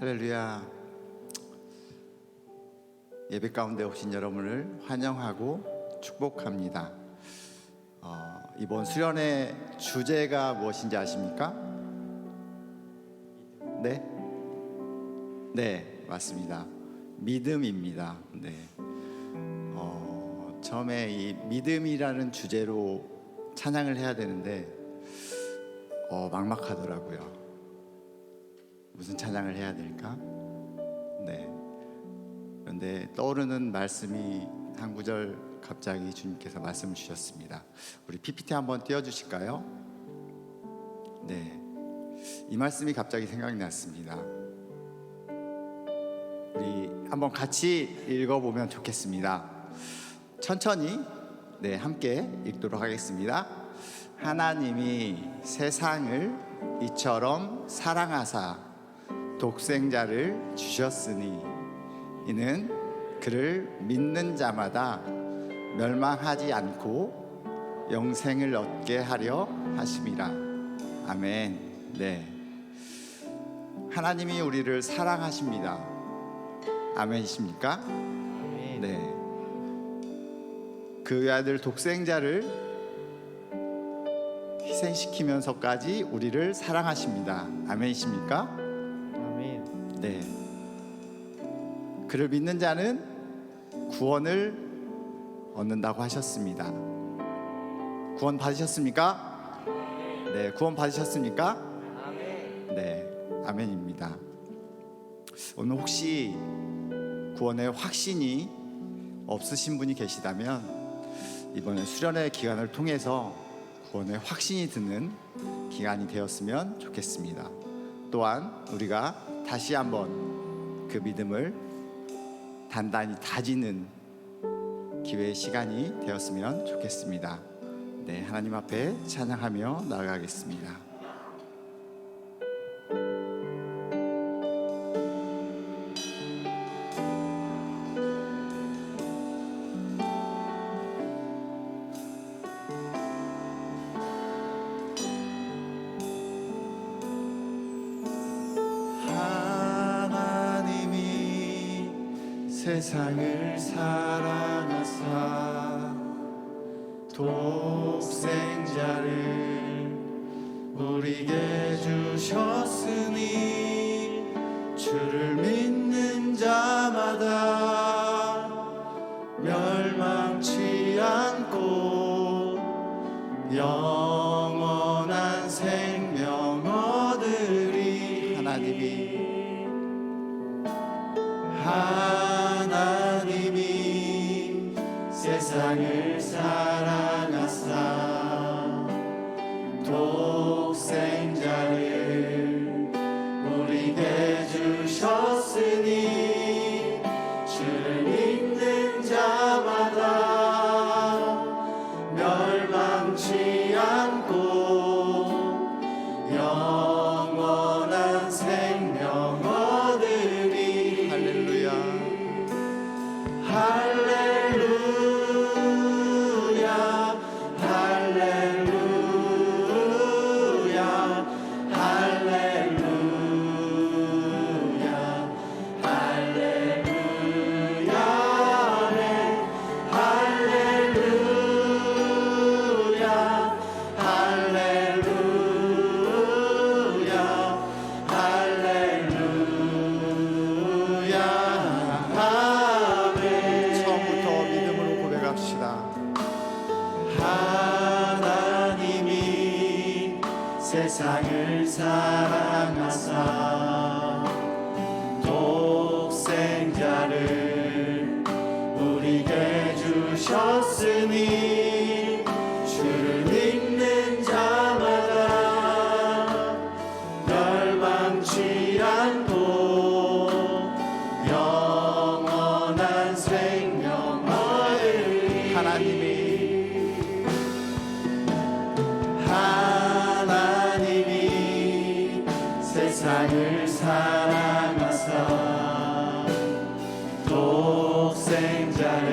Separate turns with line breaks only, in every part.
할렐루야. 예배 가운데 오신 여러분을 환영하고 축복합니다. 이번 수련의 주제가 무엇인지 아십니까? 네, 맞습니다. 믿음입니다. 네. 처음에 이 믿음이라는 주제로 찬양을 해야 되는데 막막하더라고요. 무슨 찬양을 해야 될까? 네. 그런데 떠오르는 말씀이 한 구절 갑자기 주님께서 말씀을 주셨습니다. 우리 PPT 한번 띄워주실까요? 네. 이 말씀이 갑자기 생각이 났습니다. 우리 한번 같이 읽어보면 좋겠습니다. 천천히 함께 읽도록 하겠습니다. 하나님이 세상을 이처럼 사랑하사 독생자를 주셨으니 이는 그를 믿는 자마다 멸망하지 않고 영생을 얻게 하려 하심이라. 아멘. 네. 하나님이 우리를 사랑하십니다. 아멘이십니까?
아멘.
네. 그 아들 독생자를 희생시키면서까지 우리를 사랑하십니다. 아멘이십니까?
아멘.
네. 그를 믿는 자는 구원을 얻는다고 하셨습니다. 구원 받으셨습니까? 네, 구원 받으셨습니까?
아멘.
네, 아멘입니다. 오늘 혹시 구원의 확신이 없으신 분이 계시다면 이번에 수련의 기간을 통해서 구원의 확신이 드는 기간이 되었으면 좋겠습니다. 또한 우리가 다시 한번 그 믿음을 단단히 다지는 기회의 시간이 되었으면 좋겠습니다. 네, 하나님 앞에 찬양하며 나아가겠습니다. 세상을 사랑하사 독생자를 우리에게 주셨으니 주를 믿는 자마다 멸망치 않고 영원한 생명 얻으리. 하나님이 세상을 사랑하사 독생자를 우리에게 주셨으니 주를 믿는 자마다 멸망치 않고 영원한 생명 얻으리. 할렐루야. 할렐루야. 할렐루야. 할렐루야. 할렐루야. 할렐루야. 할렐루야. 할렐루야. 아멘. 처음부터 믿음으로 고백합시다. 하나님이 세상을 사랑하사 독생자를 우리에게 주셨으니 주를 믿는 자마다 멸망치 않고 영원한 생명 얻으리. 하나님이 세상을 사랑하사 독생자를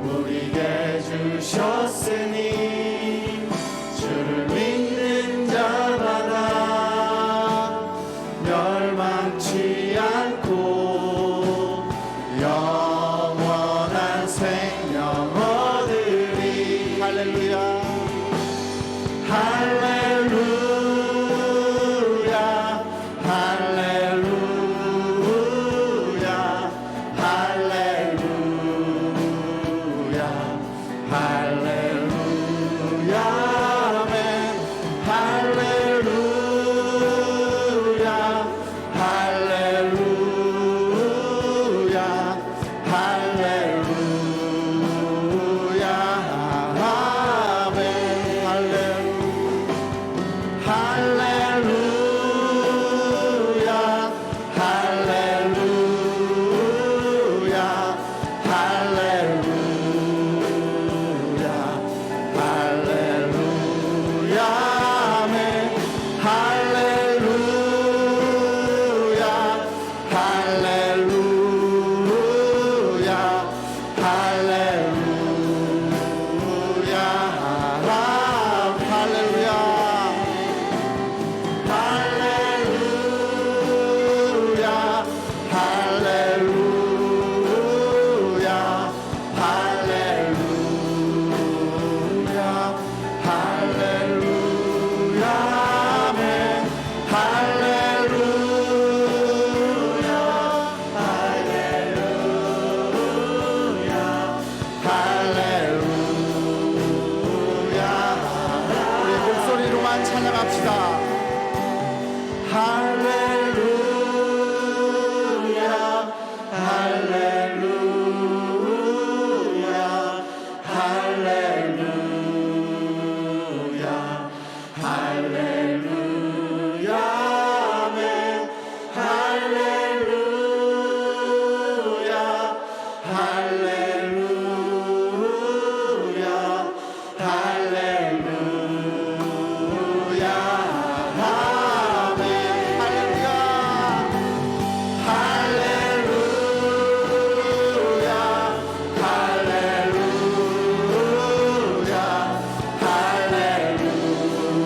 우리에게 주셨으니 주를 믿는 자마다 멸망 할렐루야 할렐루야 할렐루야 할렐루야 할렐루야 아멘 할렐루야 할렐루야 할렐루야 아멘 할렐루야 할렐루야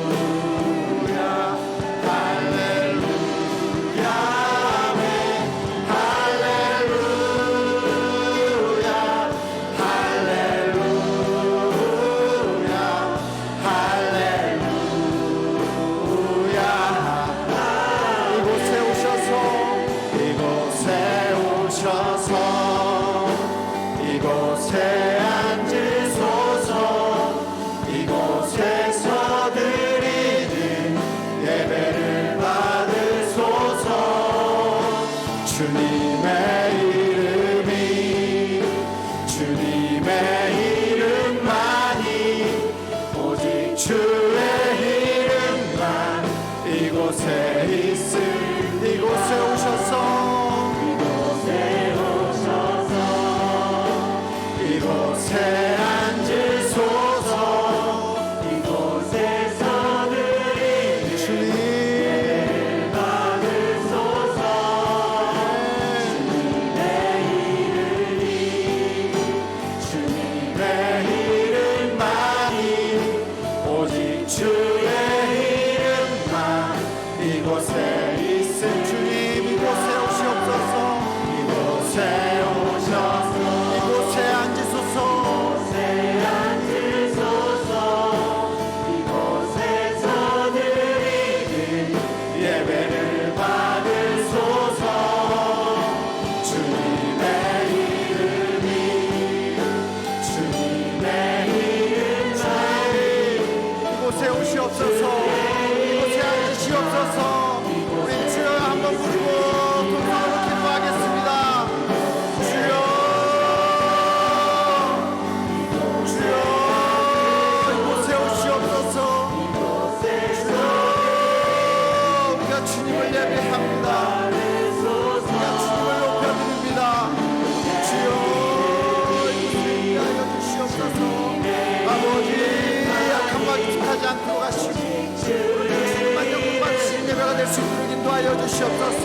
인도하여 주시옵소서.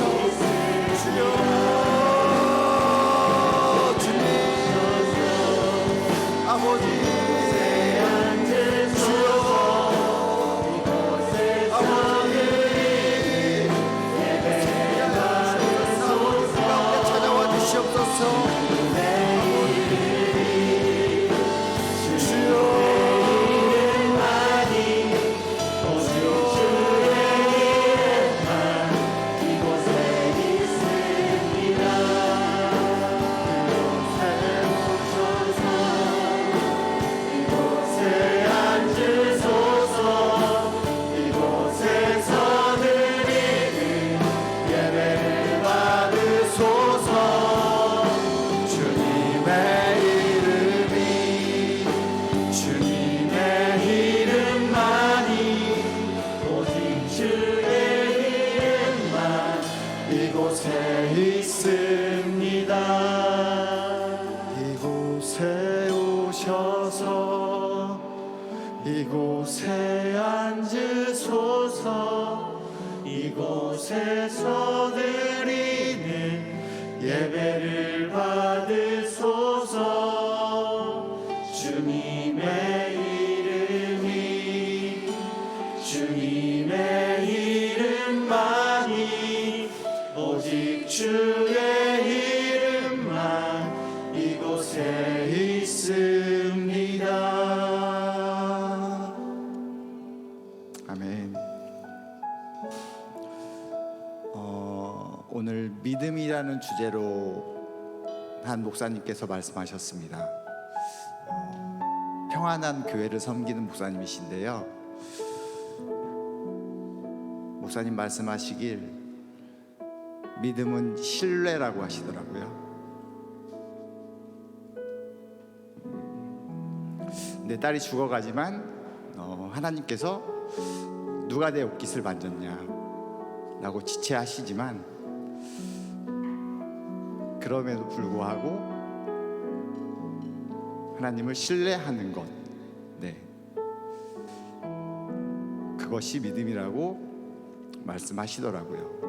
주여 주님 아버지 주여 아버지 가운데 찾아와 주시옵소서. 주여 앉으소서 이곳에 앉으소서 이곳에서 드리는 예배를 받으소서 주님의 이름이 주님의 이름만이 오직 주의 이름만 이곳에 있습니다.
아멘. 오늘 믿음이라는 주제로 한 목사님께서 말씀하셨습니다. 평안한 교회를 섬기는 목사님이신데요. 목사님 말씀하시길 믿음은 신뢰라고 하시더라고요. 내 딸이 죽어가지만 하나님께서 누가 내 옷깃을 만졌냐 라고 지체하시지만 그럼에도 불구하고 하나님을 신뢰하는 것, 그것이 믿음이라고 말씀하시더라고요.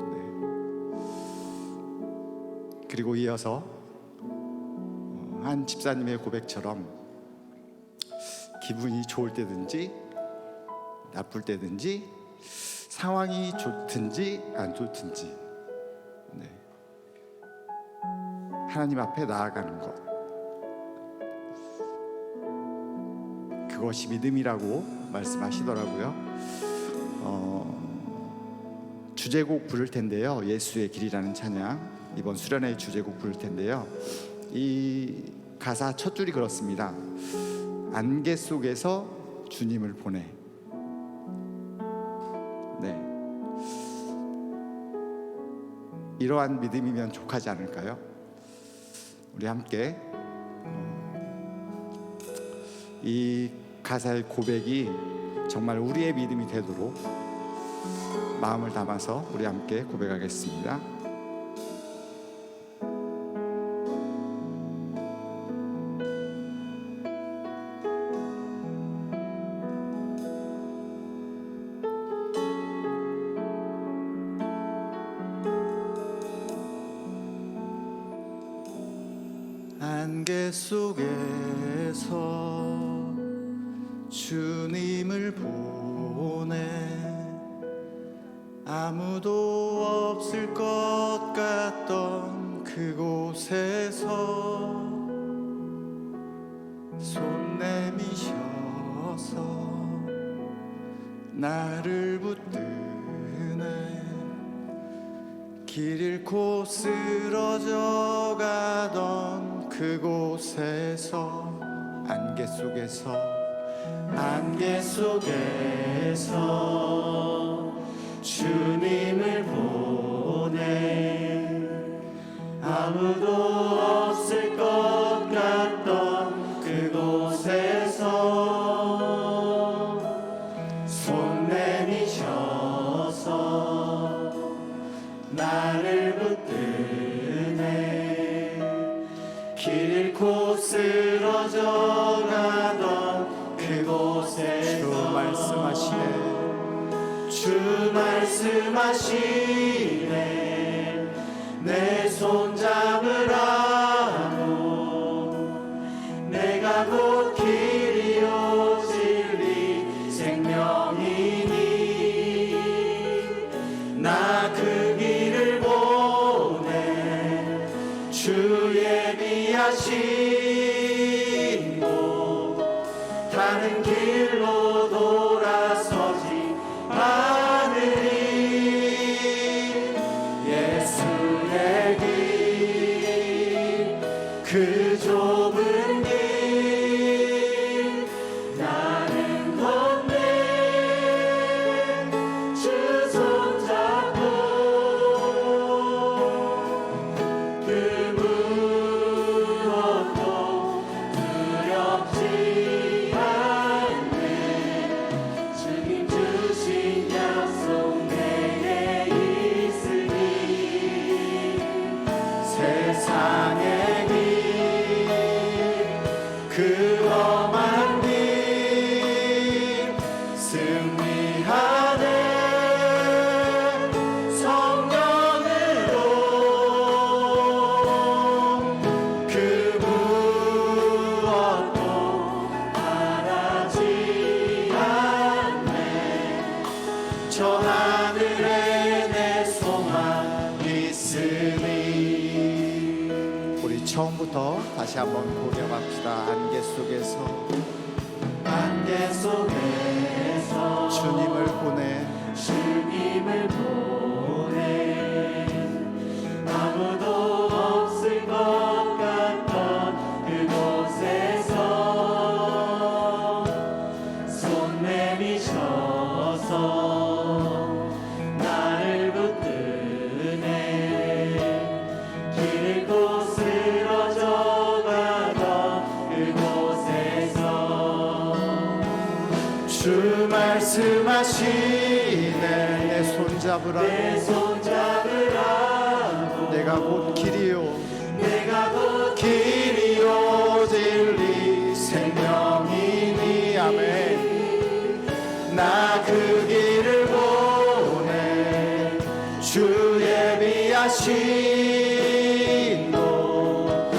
그리고 이어서 한 집사님의 고백처럼 기분이 좋을 때든지 나쁠 때든지 상황이 좋든지 안 좋든지 하나님 앞에 나아가는 것, 그것이 믿음이라고 말씀하시더라고요. 주제곡 부를 텐데요. 예수의 길이라는 찬양, 이번 수련회 주제곡 부를 텐데요. 이 가사 첫 줄이 그렇습니다. 안개 속에서 주님을 보내. 이러한 믿음이면 족하지 않을까요? 우리 함께 이 가사의 고백이 정말 우리의 믿음이 되도록 마음을 담아서 우리 함께 고백하겠습니다.
안개 속에서 주님을 보내 아무도 없을 것 같던 그곳에서 손 내미셔서 나를 붙드네 길 잃고 쓰러져 가던 그곳에서 안개 속에서 주님을 보내 아무도 없을 것 같던 그곳에서 손 내미셔서 나를 붙드네 길 잃고 쓰러져 가던 그곳에서 주 말씀하시네 내 손 잡으라고 내가 곧 길이요 진리 생명이니 나 그 길을 보내 주 예비하신 곳 다른 길로 돌아서지 않으리 예수의 길 그 좁은 길 나는 걷네 주 손잡고 그 무엇도 두렵지 않네
4절부터 다시 한번 고백합시다. 안개 속에서
안개 속에서
주님을 보내
주님을 보내 아무도 없을 것 같던 그곳에서 손 내미셔서 나를 붙드네 길 잃고 쓰러져 가던 그곳에서
주 말씀하시네. 내 손잡으라.
내 손잡으라고
내가 곧 길이요
내가 곧
길이요 진리 생명이니. 아멘. 나 그 길을 보내 주 예비하신 곳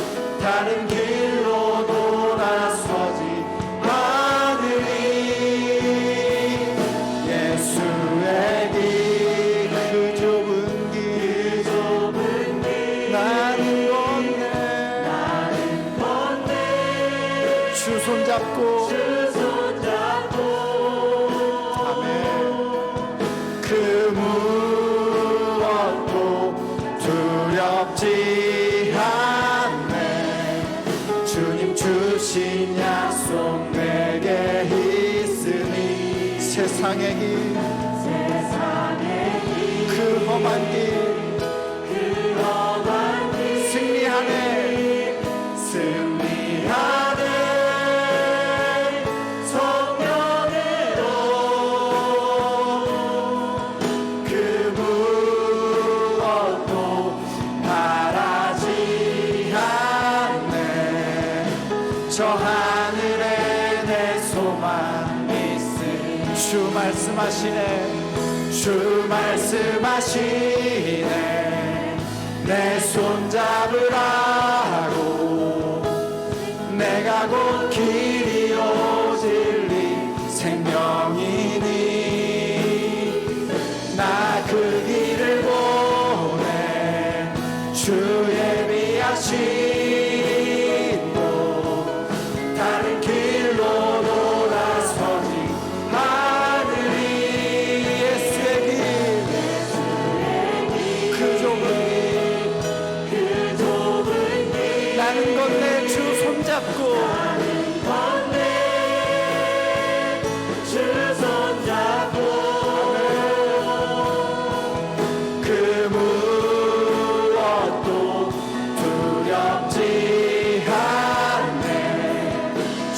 다른 길로 돌아서지 않으리. 예수의 길 그 좁은 길 나는 걷네 주 손잡고
주 손잡고
아멘. 그 무엇도 두렵지 않네. 주님 주신 약속 내게 있으니 세상의 길 그 험한 길 승리하네 승리하네 성령으로 그 무엇도 바라지 않네. 저 하늘에 내 소망 있으니 주 말씀하시네 주 말씀하시네 내 손잡으라고 내가 곧 길이요 진리 생명이니. 나 그 길을 보내 주 예비하신 곳 다른 길로 돌아서지 않으리. 예수의 길 그 좁은 길 나는 건네 주 손잡고
주 손잡고
그 무엇도 두렵지 않네.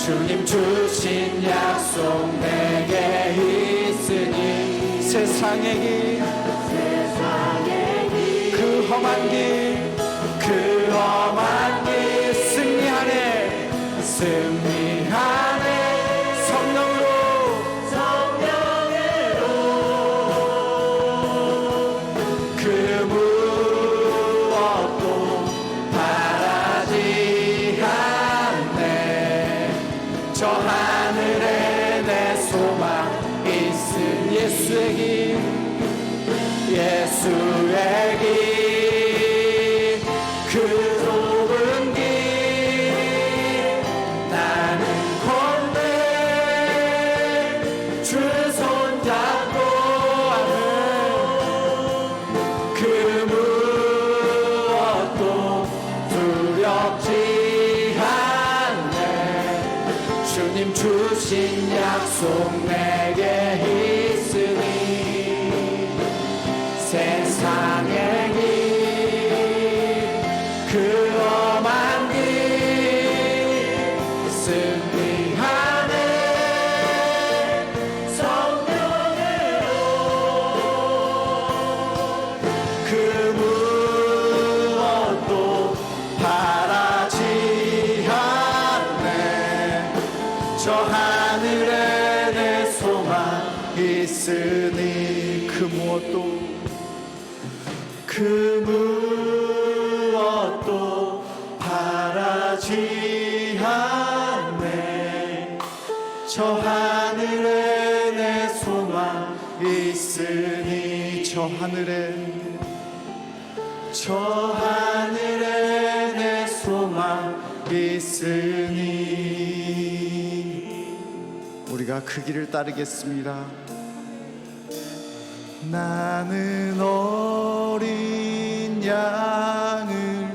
주님 주신 약속 내게 있으니 세상의 길 그 험한 길 그 험한 길 승리하네 승리하네 성령으로 그 무엇도 바라지 않네. 저 하늘에 내 소망 있은 예수의 길 예수의 길 그 좁은 길 나는 걷네 주 손잡고 그 무엇도 두렵지 않네. 주님 주신 약속 내게 있으니 세상의 길 그 험한 길 승리하네 성령으로 그 무엇도 바라지 않네. 저 하늘에 내 소망 있으니 그 무엇도 바라지 않네. 저 하늘에 내 소망 있으니 저 하늘에 내 소망 있으니 우리가 그 길을 따르겠습니다. 나는 어린 양을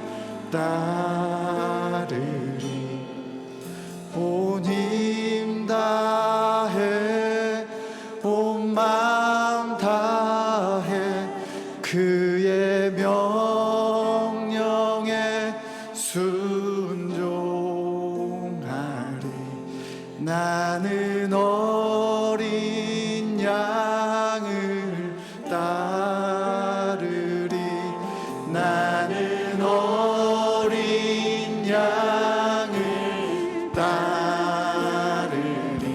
따르리 온 힘 다해 온 마음 다해 그의 명령에 순종하리. 나는 어린 양을 따르리. 나는 어린 양을 따르리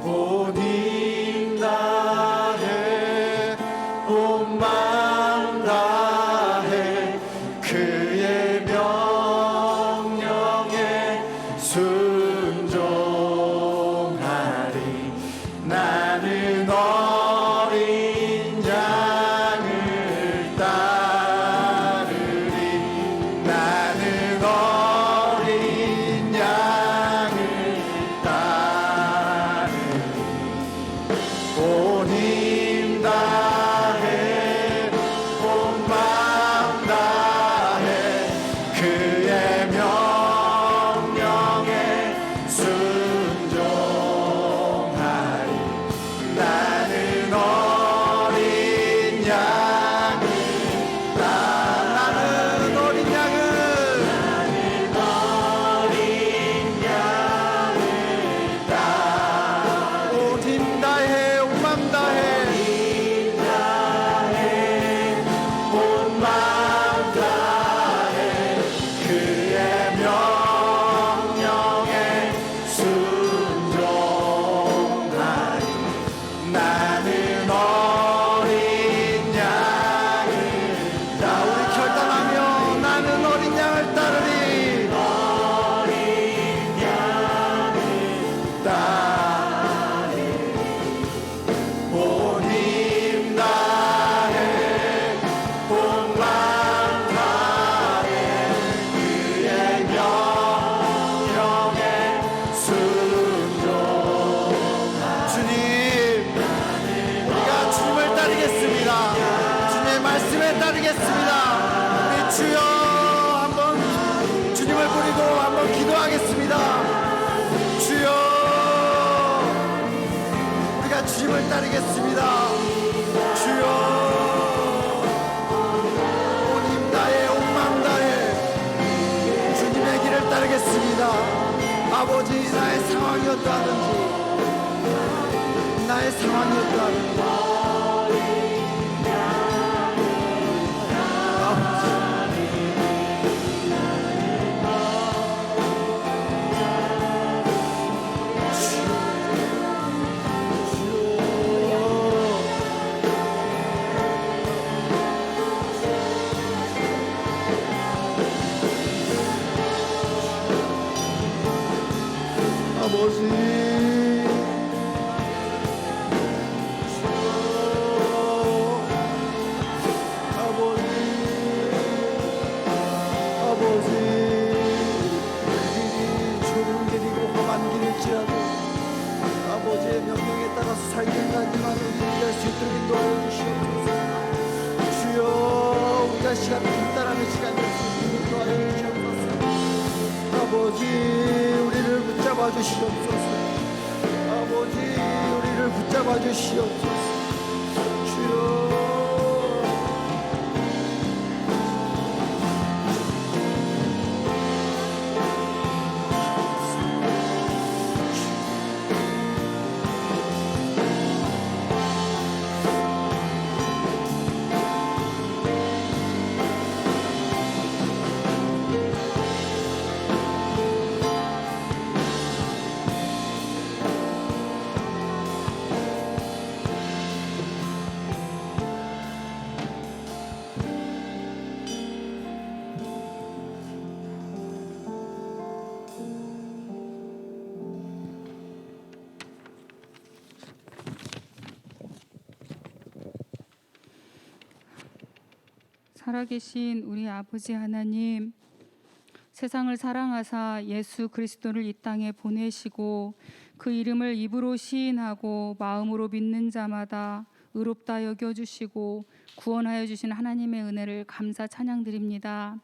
온 힘 다해 온 마음 다해 그의 명령에 순종하리. 나는 어린 양을 따르리. 나는 어린 양을 따르리 온 힘 다해 온 마음 다해 그의 명령에 순종하리. 나는 어린 양을 나는 어린 양을 온 힘 다해 온 마음 다해 온 마음 다해 그의 명령에 순종하리. 나는 어린 양을 자 우리 결단하며 나는 어린 양을 따르리. 어린 양을 따르리 온 힘 다해 온 마음 다해 그의 명령에 순종. 주님 우리가 주님을 따르겠습니다. 주님의 말씀에 따르겠습니다. 우리 주여 한번 주님을 부리고 한번 기도하겠습니다. 주여 우리가 주님을 따르겠습니다. 주여 온 힘 다해 온 마음 다해 주님의 길을 따르겠습니다. 아버지 나의 상황이 어떠하든지 나의 상황이 어떠하든지 아버지 아버지 길이 좁은 길이고 험한 길일지라도 아버지의 명령에 따라서 살길 가지만 우리가 수 있도록 인도하여 주시옵소서. 주여 우리가 시간을 분단하는 시간이 없으니 인도하여 주시옵소서. 아버지 우리를 붙잡아 주시옵소서. 아버지 우리를 붙잡아 주시옵소서. 주여
살아계신 우리 아버지 하나님, 세상을 사랑하사 예수 그리스도를 이 땅에 보내시고 그 이름을 입으로 시인하고 마음으로 믿는 자마다 의롭다 여겨주시고 구원하여 주신 하나님의 은혜를 감사 찬양드립니다.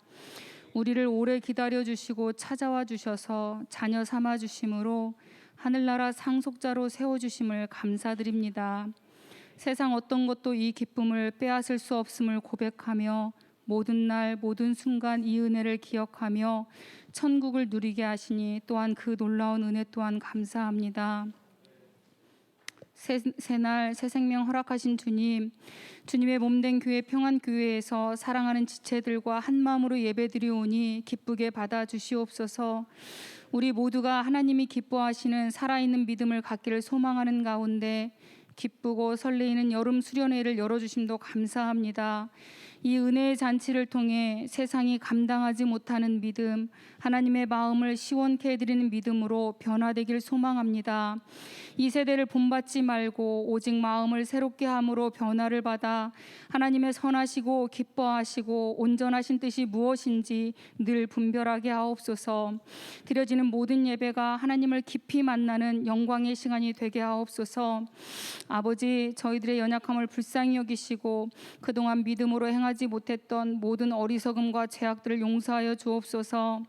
우리를 오래 기다려주시고 찾아와 주셔서 자녀 삼아 주심으로 하늘나라 상속자로 세워주심을 감사드립니다. 세상 어떤 것도 이 기쁨을 빼앗을 수 없음을 고백하며 모든 날 모든 순간 이 은혜를 기억하며 천국을 누리게 하시니 또한 그 놀라운 은혜 또한 감사합니다. 새날 새 생명 허락하신 주님, 주님의 몸된 교회 평안교회에서 사랑하는 지체들과 한마음으로 예배드리오니 기쁘게 받아주시옵소서. 우리 모두가 하나님이 기뻐하시는 살아있는 믿음을 갖기를 소망하는 가운데 기쁘고 설레이는 여름 수련회를 열어주심도 감사합니다. 이 은혜의 잔치를 통해 세상이 감당하지 못하는 믿음, 하나님의 마음을 시원케 해드리는 믿음으로 변화되길 소망합니다. 이 세대를 본받지 말고 오직 마음을 새롭게 함으로 변화를 받아 하나님의 선하시고 기뻐하시고 온전하신 뜻이 무엇인지 늘 분별하게 하옵소서. 드려지는 모든 예배가 하나님을 깊이 만나는 영광의 시간이 되게 하옵소서. 아버지, 저희들의 연약함을 불쌍히 여기시고 그동안 믿음으로 행하지 못했던 모든 어리석음과 죄악들을 용서하여 주옵소서.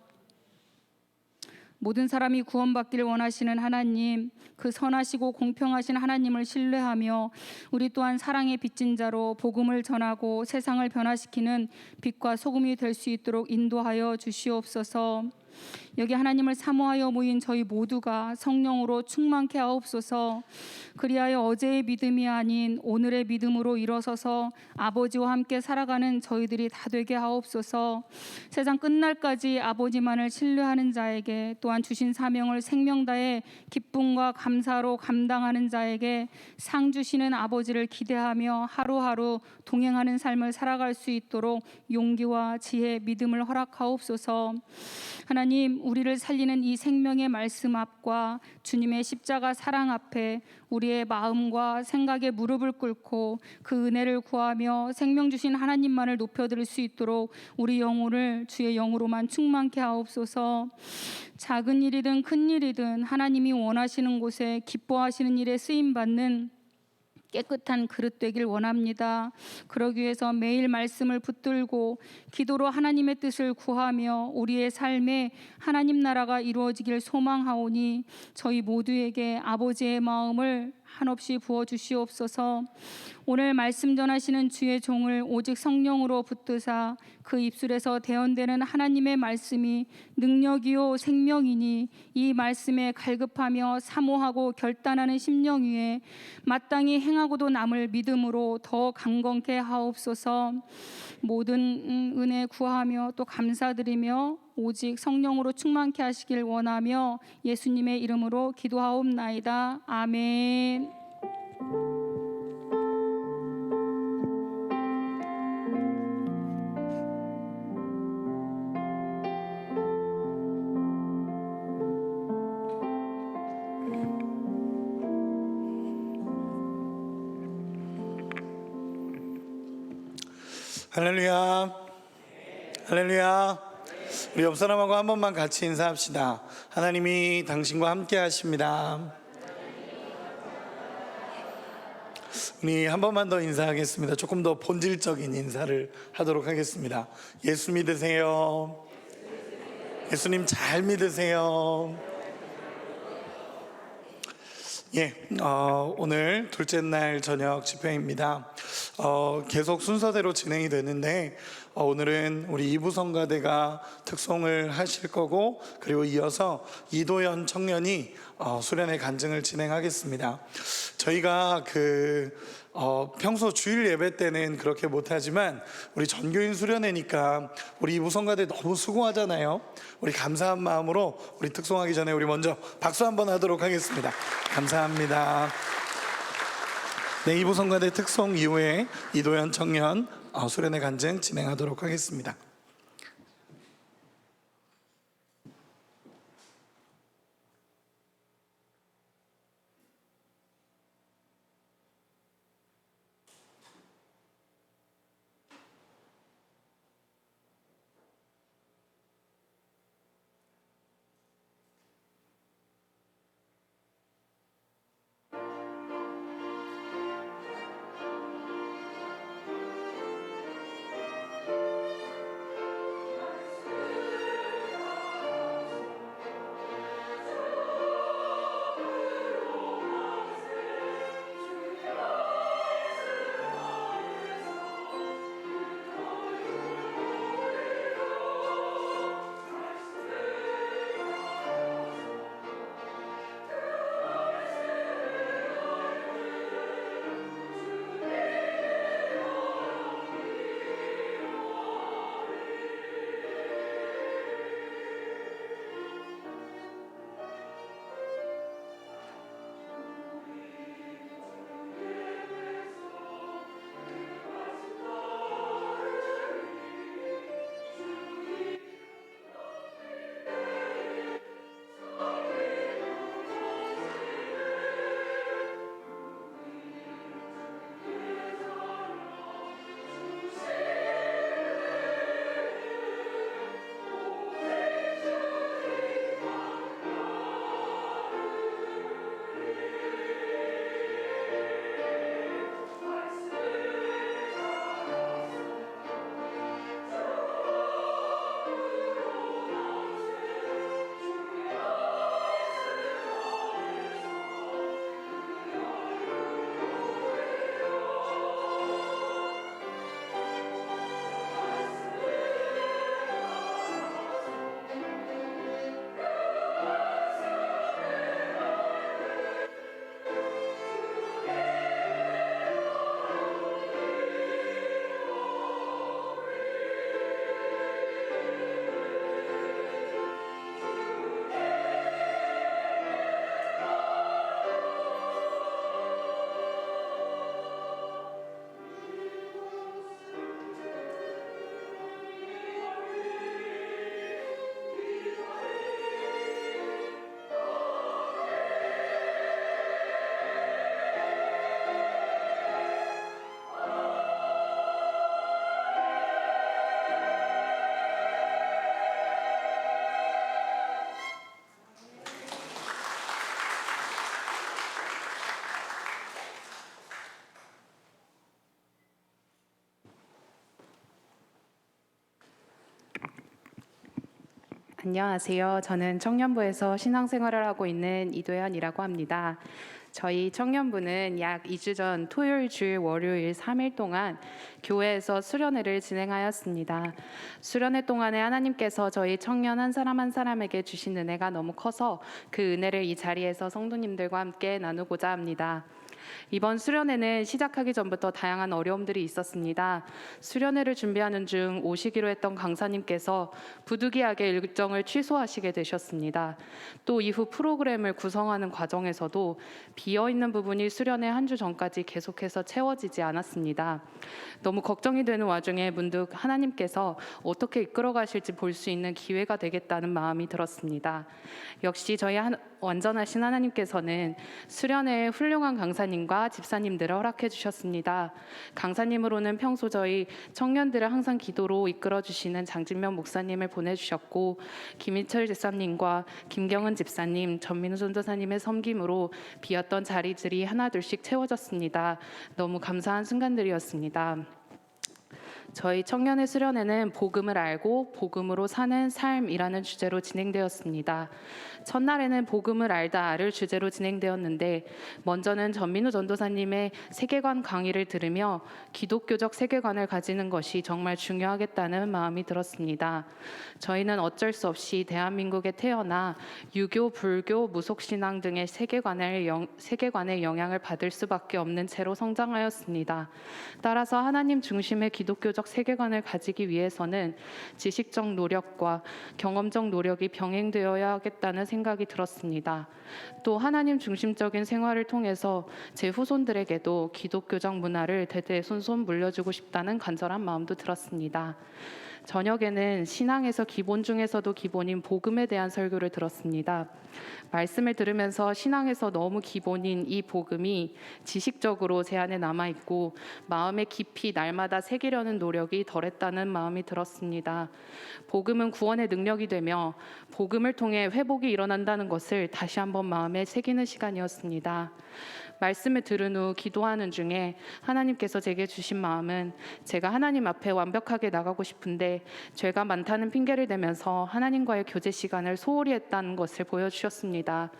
모든 사람이 구원받기를 원하시는 하나님, 그 선하시고 공평하신 하나님을 신뢰하며 우리 또한 사랑의 빚진 자로 복음을 전하고 세상을 변화시키는 빛과 소금이 될 수 있도록 인도하여 주시옵소서. 여기 하나님을 사모하여 모인 저희 모두가 성령으로 충만케 하옵소서. 그리하여 어제의 믿음이 아닌 오늘의 믿음으로 일어서서 아버지와 함께 살아가는 저희들이 다 되게 하옵소서. 세상 끝날까지 아버지만을 신뢰하는 자에게, 또한 주신 사명을 생명 다해 기쁨과 감사로 감당하는 자에게 상 주시는 아버지를 기대하며 하루하루 동행하는 삶을 살아갈 수 있도록 용기와 지혜, 믿음을 허락하옵소서. 하나님, 우리를 살리는 이 생명의 말씀 앞과 주님의 십자가 사랑 앞에 우리의 마음과 생각에 무릎을 꿇고 그 은혜를 구하며 생명 주신 하나님만을 높여드릴 수 있도록 우리 영혼을 주의 영으로만 충만케 하옵소서. 작은 일이든 큰 일이든 하나님이 원하시는 곳에 기뻐하시는 일에 쓰임받는 깨끗한 그릇 되길 원합니다. 그러기 위해서 매일 말씀을 붙들고 기도로 하나님의 뜻을 구하며 우리의 삶에 하나님 나라가 이루어지길 소망하오니 저희 모두에게 아버지의 마음을 한없이 부어주시옵소서. 오늘 말씀 전하시는 주의 종을 오직 성령으로 붙드사 그 입술에서 대언되는 하나님의 말씀이 능력이요 생명이니 이 말씀에 갈급하며 사모하고 결단하는 심령 위에 마땅히 행하고도 남을 믿음으로 더 강건케 하옵소서. 모든 은혜 구하며 또 감사드리며 오직 성령으로 충만케 하시길 원하며 예수님의 이름으로 기도하옵나이다. 아멘.
할렐루야, 할렐루야. 우리 옆 사람하고 한 번만 같이 인사합시다. 하나님이 당신과 함께 하십니다. 우리 한 번만 더 인사하겠습니다. 조금 더 본질적인 인사를 하도록 하겠습니다. 예수 믿으세요. 예수님 잘 믿으세요. 오늘 둘째 날 저녁 집회입니다. 계속 순서대로 진행이 되는데 오늘은 우리 이부성가대가 특송을 하실 거고, 그리고 이어서 이도현 청년이 수련회 간증을 진행하겠습니다. 저희가 평소 주일 예배 때는 그렇게 못하지만 우리 전교인 수련회니까 우리 이부성가대 너무 수고하잖아요. 우리 감사한 마음으로 우리 특송하기 전에 우리 먼저 박수 한번 하도록 하겠습니다. 감사합니다. 네, 이부성가대 특송 이후에 이도현 청년 수련회 간증 진행하도록 하겠습니다.
안녕하세요. 저는 청년부에서 신앙생활을 하고 있는 이도현이라고 합니다. 저희 청년부는 약 2주 전 토요일, 주일, 월요일 3일 동안 교회에서 수련회를 진행하였습니다. 수련회 동안에 하나님께서 저희 청년 한 사람 한 사람에게 주신 은혜가 너무 커서 그 은혜를 이 자리에서 성도님들과 함께 나누고자 합니다. 이번 수련회는 시작하기 전부터 다양한 어려움들이 있었습니다. 수련회를 준비하는 중 오시기로 했던 강사님께서 부득이하게 일정을 취소하시게 되셨습니다. 또 이후 프로그램을 구성하는 과정에서도 비어있는 부분이 수련회 한 주 전까지 계속해서 채워지지 않았습니다. 너무 걱정이 되는 와중에 문득 하나님께서 어떻게 이끌어 가실지 볼 수 있는 기회가 되겠다는 마음이 들었습니다. 역시 저희 완전하신 하나님께서는 수련회에 훌륭한 강사님과 집사님들을 허락해 주셨습니다. 강사님으로는 평소 저희 청년들을 항상 기도로 이끌어 주시는 장진명 목사님을 보내주셨고, 김인철 집사님과 김경은 집사님, 전민우 전도사님의 섬김으로 비었던 자리들이 하나둘씩 채워졌습니다. 너무 감사한 순간들이었습니다. 저희 청년의 수련회는 복음을 알고 복음으로 사는 삶이라는 주제로 진행되었습니다. 첫날에는 복음을 알다 를 주제로 진행되었는데, 먼저는 전민우 전도사님의 세계관 강의를 들으며 기독교적 세계관을 가지는 것이 정말 중요하겠다는 마음이 들었습니다. 저희는 어쩔 수 없이 대한민국에 태어나 유교, 불교, 무속신앙 등의 세계관의 영향을 받을 수밖에 없는 채로 성장하였습니다. 따라서 하나님 중심의 기독교적 세계관을 가지기 위해서는 지식적 노력과 경험적 노력이 병행되어야 하겠다는 생각이 들었습니다. 또 하나님 중심적인 생활을 통해서 제 후손들에게도 기독교적 문화를 대대손손 물려주고 싶다는 간절한 마음도 들었습니다. 저녁에는 신앙에서 기본 중에서도 기본인 복음에 대한 설교를 들었습니다. 말씀을 들으면서 신앙에서 너무 기본인 이 복음이 지식적으로 제 안에 남아있고 마음에 깊이 날마다 새기려는 노력이 덜했다는 마음이 들었습니다. 복음은 구원의 능력이 되며 복음을 통해 회복이 일어난다는 것을 다시 한번 마음에 새기는 시간이었습니다. 말씀을 들은 후 기도하는 중에 하나님께서 제게 주신 마음은, 제가 하나님 앞에 완벽하게 나가고 싶은데 죄가 많다는 핑계를 대면서 하나님과의 교제 시간을 소홀히 했다는 것을 보여주셨습니다.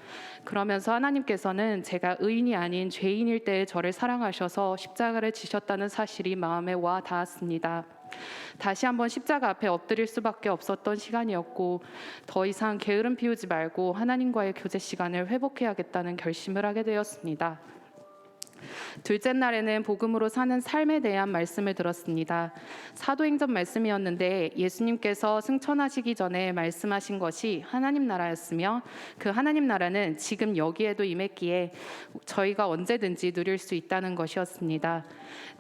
그러면서 하나님께서는 제가 의인이 아닌 죄인일 때의 저를 사랑하셔서 십자가를 지셨다는 사실이 마음에 와 닿았습니다. 다시 한번 십자가 앞에 엎드릴 수밖에 없었던 시간이었고, 더 이상 게으름 피우지 말고 하나님과의 교제 시간을 회복해야겠다는 결심을 하게 되었습니다. 둘째 날에는 복음으로 사는 삶에 대한 말씀을 들었습니다. 사도행전 말씀이었는데 예수님께서 승천하시기 전에 말씀하신 것이 하나님 나라였으며, 그 하나님 나라는 지금 여기에도 임했기에 저희가 언제든지 누릴 수 있다는 것이었습니다.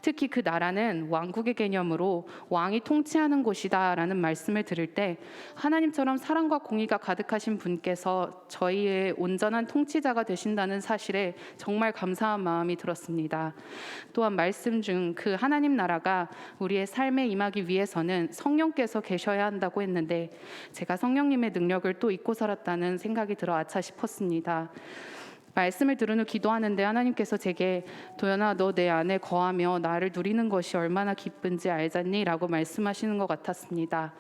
특히 그 나라는 왕국의 개념으로 왕이 통치하는 곳이다라는 말씀을 들을 때, 하나님처럼 사랑과 공의가 가득하신 분께서 저희의 온전한 통치자가 되신다는 사실에 정말 감사한 마음이 들었습니다. 또한 말씀 중 그 하나님 나라가 우리의 삶에 임하기 위해서는 성령께서 계셔야 한다고 했는데, 제가 성령님의 능력을 또 잊고 살았다는 생각이 들어 아차 싶었습니다. 말씀을 들은 후 기도하는데 하나님께서 제게, 도연아, 너 내 안에 거하며 나를 누리는 것이 얼마나 기쁜지 알잖니? 라고 말씀하시는 것 같았습니다.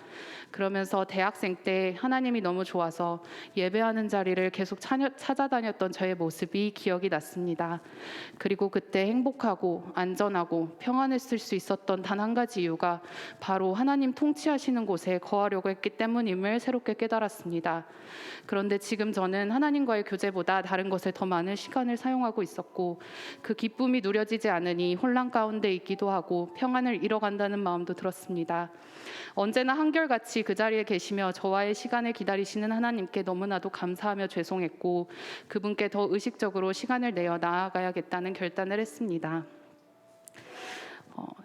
그러면서 대학생 때 하나님이 너무 좋아서 예배하는 자리를 계속 찾아다녔던 저의 모습이 기억이 났습니다. 그리고 그때 행복하고 안전하고 평안했을 수 있었던 단 한 가지 이유가 바로 하나님 통치하시는 곳에 거하려고 했기 때문임을 새롭게 깨달았습니다. 그런데 지금 저는 하나님과의 교제보다 다른 것에 더 많은 시간을 사용하고 있었고, 그 기쁨이 누려지지 않으니 혼란 가운데 있기도 하고 평안을 잃어간다는 마음도 들었습니다. 언제나 한결같이 그 자리에 계시며 저와의 시간을 기다리시는 하나님께 너무나도 감사하며 죄송했고, 그분께 더 의식적으로 시간을 내어 나아가야겠다는 결단을 했습니다.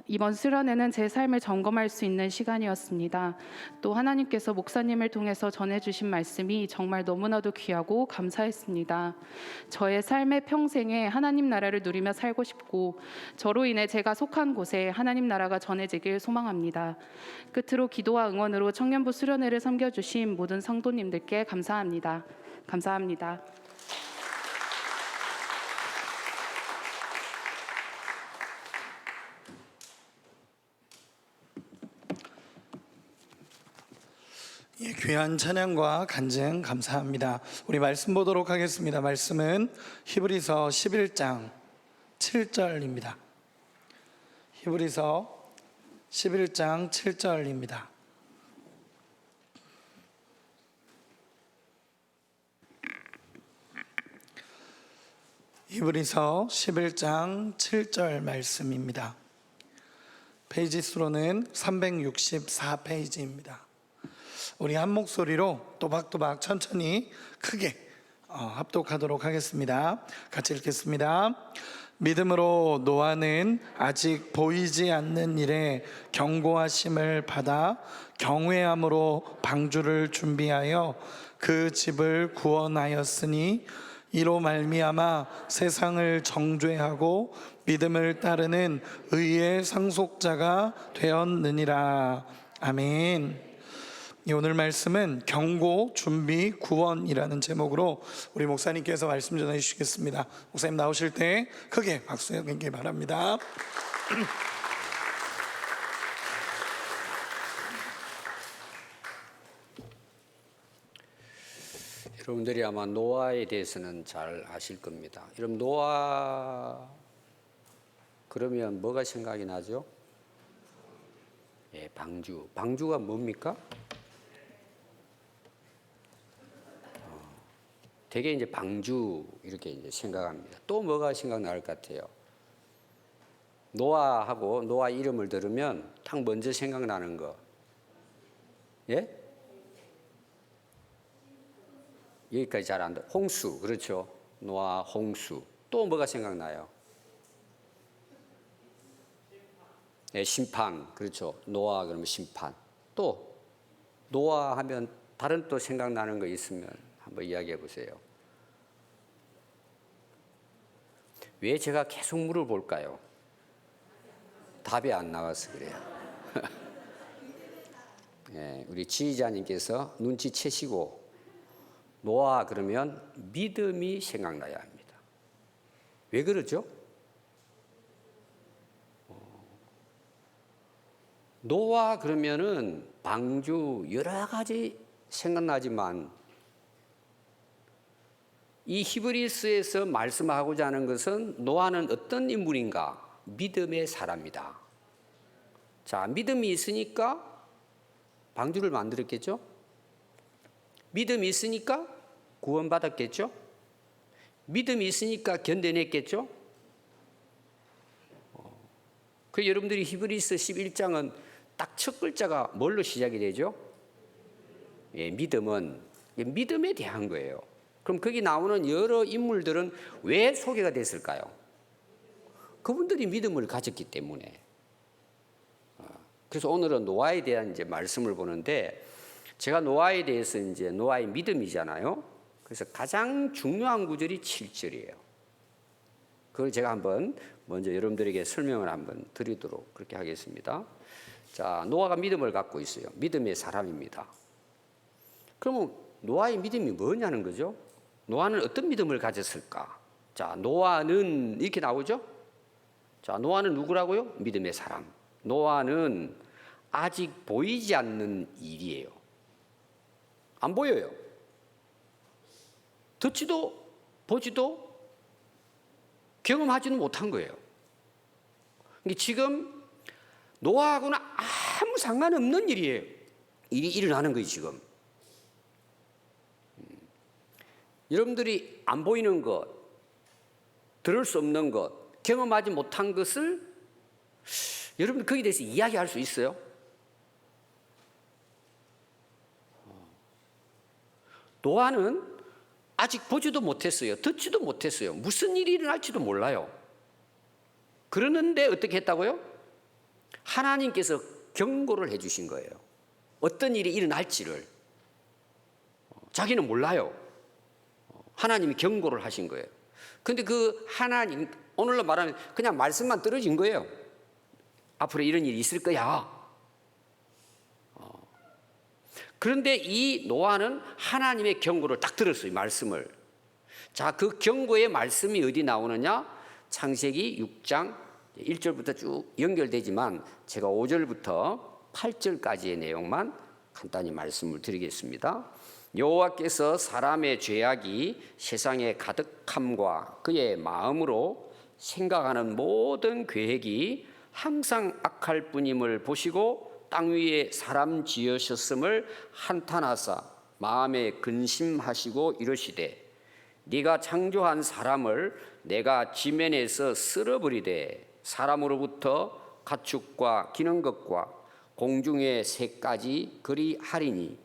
이번 수련회는 제 삶을 점검할 수 있는 시간이었습니다. 또 하나님께서 목사님을 통해서 전해주신 말씀이 정말 너무나도 귀하고 감사했습니다. 저의 삶의 평생에 하나님 나라를 누리며 살고 싶고, 저로 인해 제가 속한 곳에 하나님 나라가 전해지길 소망합니다. 끝으로 기도와 응원으로 청년부 수련회를 섬겨주신 모든 성도님들께 감사합니다. 감사합니다.
예, 귀한 찬양과 간증 감사합니다. 우리 말씀 보도록 하겠습니다. 말씀은 히브리서 11장 7절입니다. 히브리서 11장 7절입니다. 히브리서 11장 7절 말씀입니다. 페이지 수로는 364페이지입니다. 우리 한 목소리로 또박또박 천천히 크게 합독하도록 하겠습니다. 같이 읽겠습니다. 믿음으로 노아는 아직 보이지 않는 일에 경고하심을 받아 경외함으로 방주를 준비하여 그 집을 구원하였으니 이로 말미암아 세상을 정죄하고 믿음을 따르는 의의 상속자가 되었느니라. 아멘. 오늘 말씀은 경고, 준비, 구원이라는 제목으로 우리 목사님께서 말씀 전해 주시겠습니다. 목사님 나오실 때 크게 박수 해주시기 바랍니다.
여러분들이 아마 노아에 대해서는 잘 아실 겁니다. 여러분 노아 그러면 뭐가 생각이 나죠? 예, 방주. 방주가 뭡니까? 되게 이제 방주 이렇게 이제 생각합니다. 또 뭐가 생각날 것 같아요? 노아하고 노아 이름을 들으면 딱 먼저 생각나는 거. 예? 여기까지 잘 안 돼. 홍수, 그렇죠? 노아, 홍수. 또 뭐가 생각나요? 네, 심판, 그렇죠? 노아 그러면 심판. 또 노아 하면 다른 또 생각나는 거 있으면 한번 이야기해 보세요. 왜 제가 계속 물어볼까요? 답이 안 나와서 그래요. 네, 우리 지휘자님께서 눈치채시고 노아 그러면 믿음이 생각나야 합니다. 왜 그러죠? 노아 그러면은 방주 여러 가지 생각나지만 이 히브리서에서 말씀하고자 하는 것은 노아는 어떤 인물인가? 믿음의 사람이다. 자, 믿음이 있으니까 방주를 만들었겠죠? 믿음이 있으니까 구원받았겠죠? 믿음이 있으니까 견뎌냈겠죠? 그 여러분들이 히브리서 11장은 딱 첫 글자가 뭘로 시작이 되죠? 예, 믿음은 믿음에 대한 거예요. 그럼 거기 나오는 여러 인물들은 왜 소개가 됐을까요? 그분들이 믿음을 가졌기 때문에. 그래서 오늘은 노아에 대한 이제 말씀을 보는데 제가 노아에 대해서 이제 노아의 믿음이잖아요. 그래서 가장 중요한 구절이 7절이에요. 그걸 제가 한번 먼저 여러분들에게 설명을 한번 드리도록 그렇게 하겠습니다. 자, 노아가 믿음을 갖고 있어요. 믿음의 사람입니다. 그러면 노아의 믿음이 뭐냐는 거죠? 노아는 어떤 믿음을 가졌을까? 자, 노아는 이렇게 나오죠? 자, 노아는 누구라고요? 믿음의 사람. 노아는 아직 보이지 않는 일이에요. 안 보여요. 듣지도 보지도 경험하지는 못한 거예요. 그러니까 지금 노아하고는 아무 상관없는 일이에요. 일이 일어나는 거예요, 지금. 여러분들이 안 보이는 것, 들을 수 없는 것, 경험하지 못한 것을 여러분 거기에 대해서 이야기할 수 있어요? 노아는 아직 보지도 못했어요. 듣지도 못했어요. 무슨 일이 일어날지도 몰라요. 그러는데 어떻게 했다고요? 하나님께서 경고를 해주신 거예요. 어떤 일이 일어날지를. 자기는 몰라요. 하나님이 경고를 하신 거예요. 근데 그 하나님, 오늘로 말하면 그냥 말씀만 떨어진 거예요. 앞으로 이런 일이 있을 거야. 그런데 이 노아는 하나님의 경고를 딱 들었어요. 말씀을. 자, 그 경고의 말씀이 어디 나오느냐? 창세기 6장 1절부터 쭉 연결되지만 제가 5절부터 8절까지의 내용만 간단히 말씀을 드리겠습니다. 여호와께서 사람의 죄악이 세상에 가득함과 그의 마음으로 생각하는 모든 계획이 항상 악할 뿐임을 보시고 땅 위에 사람 지으셨음을 한탄하사 마음에 근심하시고 이르시되 네가 창조한 사람을 내가 지면에서 쓸어버리되 사람으로부터 가축과 기는 것과 공중의 새까지 그리하리니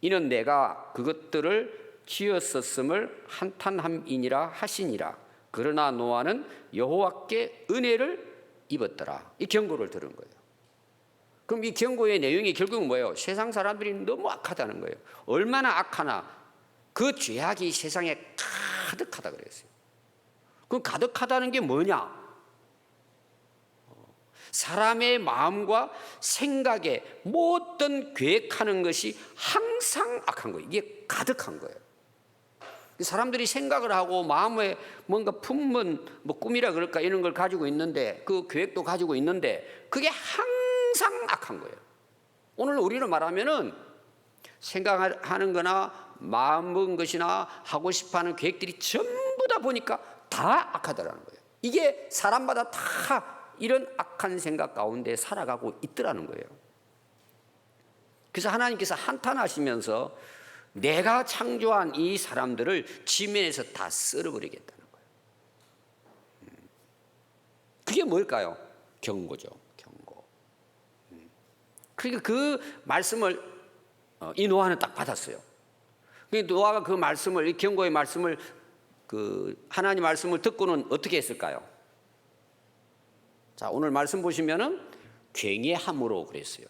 이는 내가 그것들을 지었었음을 한탄함이니라 하시니라. 그러나 노아는 여호와께 은혜를 입었더라. 이 경고를 들은 거예요. 그럼 이 경고의 내용이 결국은 뭐예요? 세상 사람들이 너무 악하다는 거예요. 얼마나 악하나 그 죄악이 세상에 가득하다 그랬어요. 그럼 가득하다는 게 뭐냐? 사람의 마음과 생각에 모든 계획하는 것이 항상 악한 거예요. 이게 가득한 거예요. 사람들이 생각을 하고 마음에 뭔가 품은 뭐 꿈이라 그럴까 이런 걸 가지고 있는데 그 계획도 가지고 있는데 그게 항상 악한 거예요. 오늘 우리는 말하면은 생각하는 거나 마음 먹은 것이나 하고 싶어하는 계획들이 전부 다 보니까 다 악하다라는 거예요. 이게 사람마다 다 이런 악한 생각 가운데 살아가고 있더라는 거예요. 그래서 하나님께서 한탄하시면서 내가 창조한 이 사람들을 지면에서 다 쓸어버리겠다는 거예요. 그게 뭘까요? 경고죠. 경고. 그러니까 그 말씀을 이 노아는 딱 받았어요. 노아가 그 말씀을, 이 경고의 말씀을, 그 하나님 말씀을 듣고는 어떻게 했을까요? 자, 오늘 말씀 보시면은 굉해함으로 그랬어요.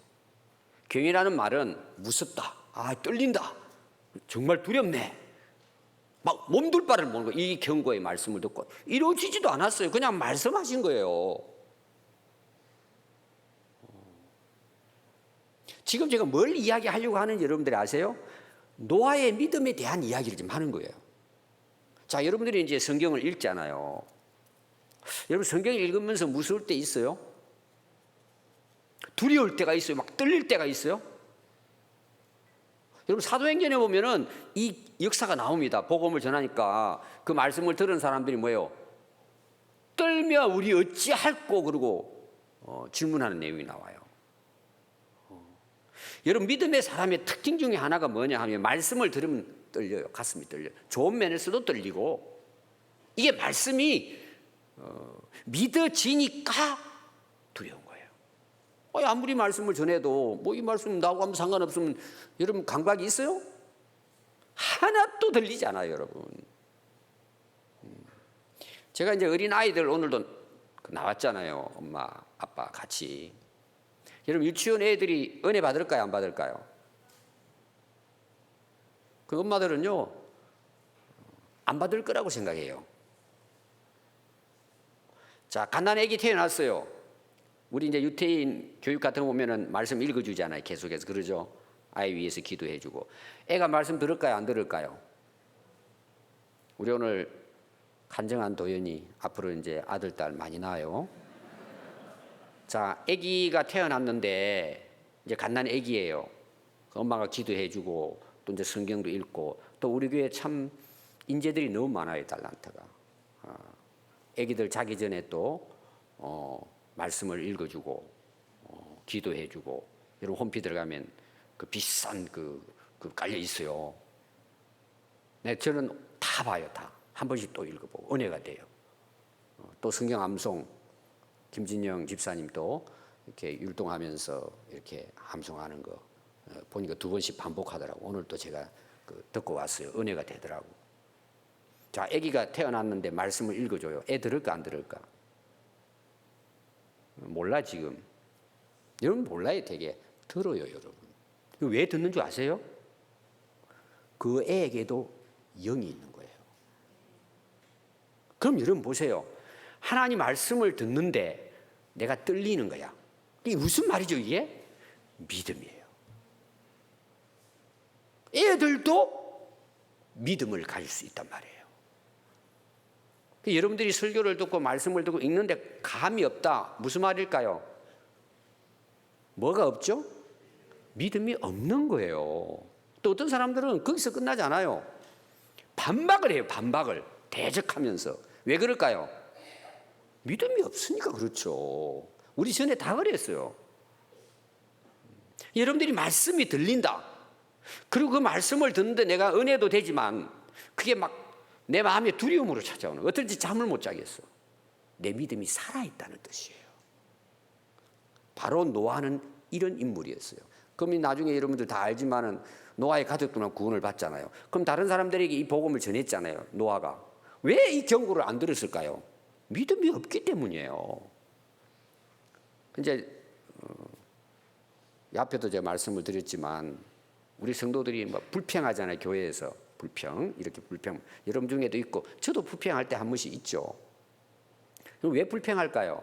굉해라는 말은 무섭다, 떨린다, 정말 두렵네, 막 몸둘 바를 모르는 거예요. 이 경고의 말씀을 듣고 이루어지지도 않았어요. 그냥 말씀하신 거예요. 지금 제가 뭘 이야기하려고 하는지 여러분들이 아세요? 노아의 믿음에 대한 이야기를 지금 하는 거예요. 자, 여러분들이 이제 성경을 읽잖아요. 여러분 성경을 읽으면서 무서울 때 있어요? 두려울 때가 있어요? 막 떨릴 때가 있어요? 여러분 사도행전에 보면은 이 역사가 나옵니다. 복음을 전하니까 그 말씀을 들은 사람들이 뭐예요? 떨며 우리 어찌할꼬 그러고 질문하는 내용이 나와요. 여러분 믿음의 사람의 특징 중에 하나가 뭐냐 하면 말씀을 들으면 떨려요. 가슴이 떨려요. 좋은 면에서도 떨리고 이게 말씀이 믿어지니까 두려운 거예요. 아무리 말씀을 전해도 뭐 이 말씀 나하고 아무 상관없으면 여러분 감각이 있어요? 하나도 들리지 않아요, 여러분. 제가 이제 어린 아이들 오늘도 나왔잖아요. 엄마, 아빠 같이. 여러분 유치원 애들이 은혜 받을까요, 안 받을까요? 그 엄마들은요 안 받을 거라고 생각해요. 자, 갓난 애기 태어났어요. 우리 이제 유태인 교육 같은 거 보면은 말씀 읽어주잖아요. 계속해서 그러죠. 아이 위해서 기도해주고. 애가 말씀 들을까요, 안 들을까요? 우리 오늘 간정한 도연이 앞으로 이제 아들, 딸 많이 낳아요. 자, 아기가 태어났는데 이제 갓난 아기예요. 그 엄마가 기도해주고 또 이제 성경도 읽고 또 우리 교회 참 인재들이 너무 많아요, 달란트가. 아기들 자기 전에 또 말씀을 읽어주고 기도해주고. 여러분 홈피 들어가면 그 비싼 그 깔려 있어요. 네, 저는 다 봐요, 다. 한 번씩 또 읽어보고 은혜가 돼요. 또 성경 암송 김진영 집사님도 이렇게 율동하면서 이렇게 암송하는 거 보니까 2번씩 반복하더라고. 오늘 또 제가 듣고 왔어요. 은혜가 되더라고. 자, 아기가 태어났는데 말씀을 읽어줘요. 애 들을까 안 들을까? 몰라 지금. 여러분 몰라요. 되게 들어요, 여러분. 왜 듣는 줄 아세요? 그 애에게도 영이 있는 거예요. 그럼 여러분 보세요. 하나님 말씀을 듣는데 내가 떨리는 거야. 이게 무슨 말이죠, 이게? 믿음이에요. 애들도 믿음을 가질 수 있단 말이에요. 여러분들이 설교를 듣고 말씀을 듣고 읽는데 감이 없다. 무슨 말일까요? 뭐가 없죠? 믿음이 없는 거예요. 또 어떤 사람들은 거기서 끝나지 않아요. 반박을 해요. 반박을 대적하면서. 왜 그럴까요? 믿음이 없으니까 그렇죠. 우리 전에 다 그랬어요. 여러분들이 말씀이 들린다. 그리고 그 말씀을 듣는데 내가 은혜도 되지만 그게 막 내 마음에 두려움으로 찾아오는, 어떨지 잠을 못 자겠어. 내 믿음이 살아있다는 뜻이에요. 바로 노아는 이런 인물이었어요. 그럼 나중에 여러분들 다 알지만은 노아의 가족들만 구원을 받잖아요. 그럼 다른 사람들에게 이 복음을 전했잖아요. 노아가. 왜 이 경고를 안 들었을까요? 믿음이 없기 때문이에요. 이제 앞에도 제가 말씀을 드렸지만 우리 성도들이 뭐 불평하잖아요. 교회에서 불평, 이렇게 불평 여러분 중에도 있고 저도 불평할 때 한 번씩 있죠. 그럼 왜 불평할까요?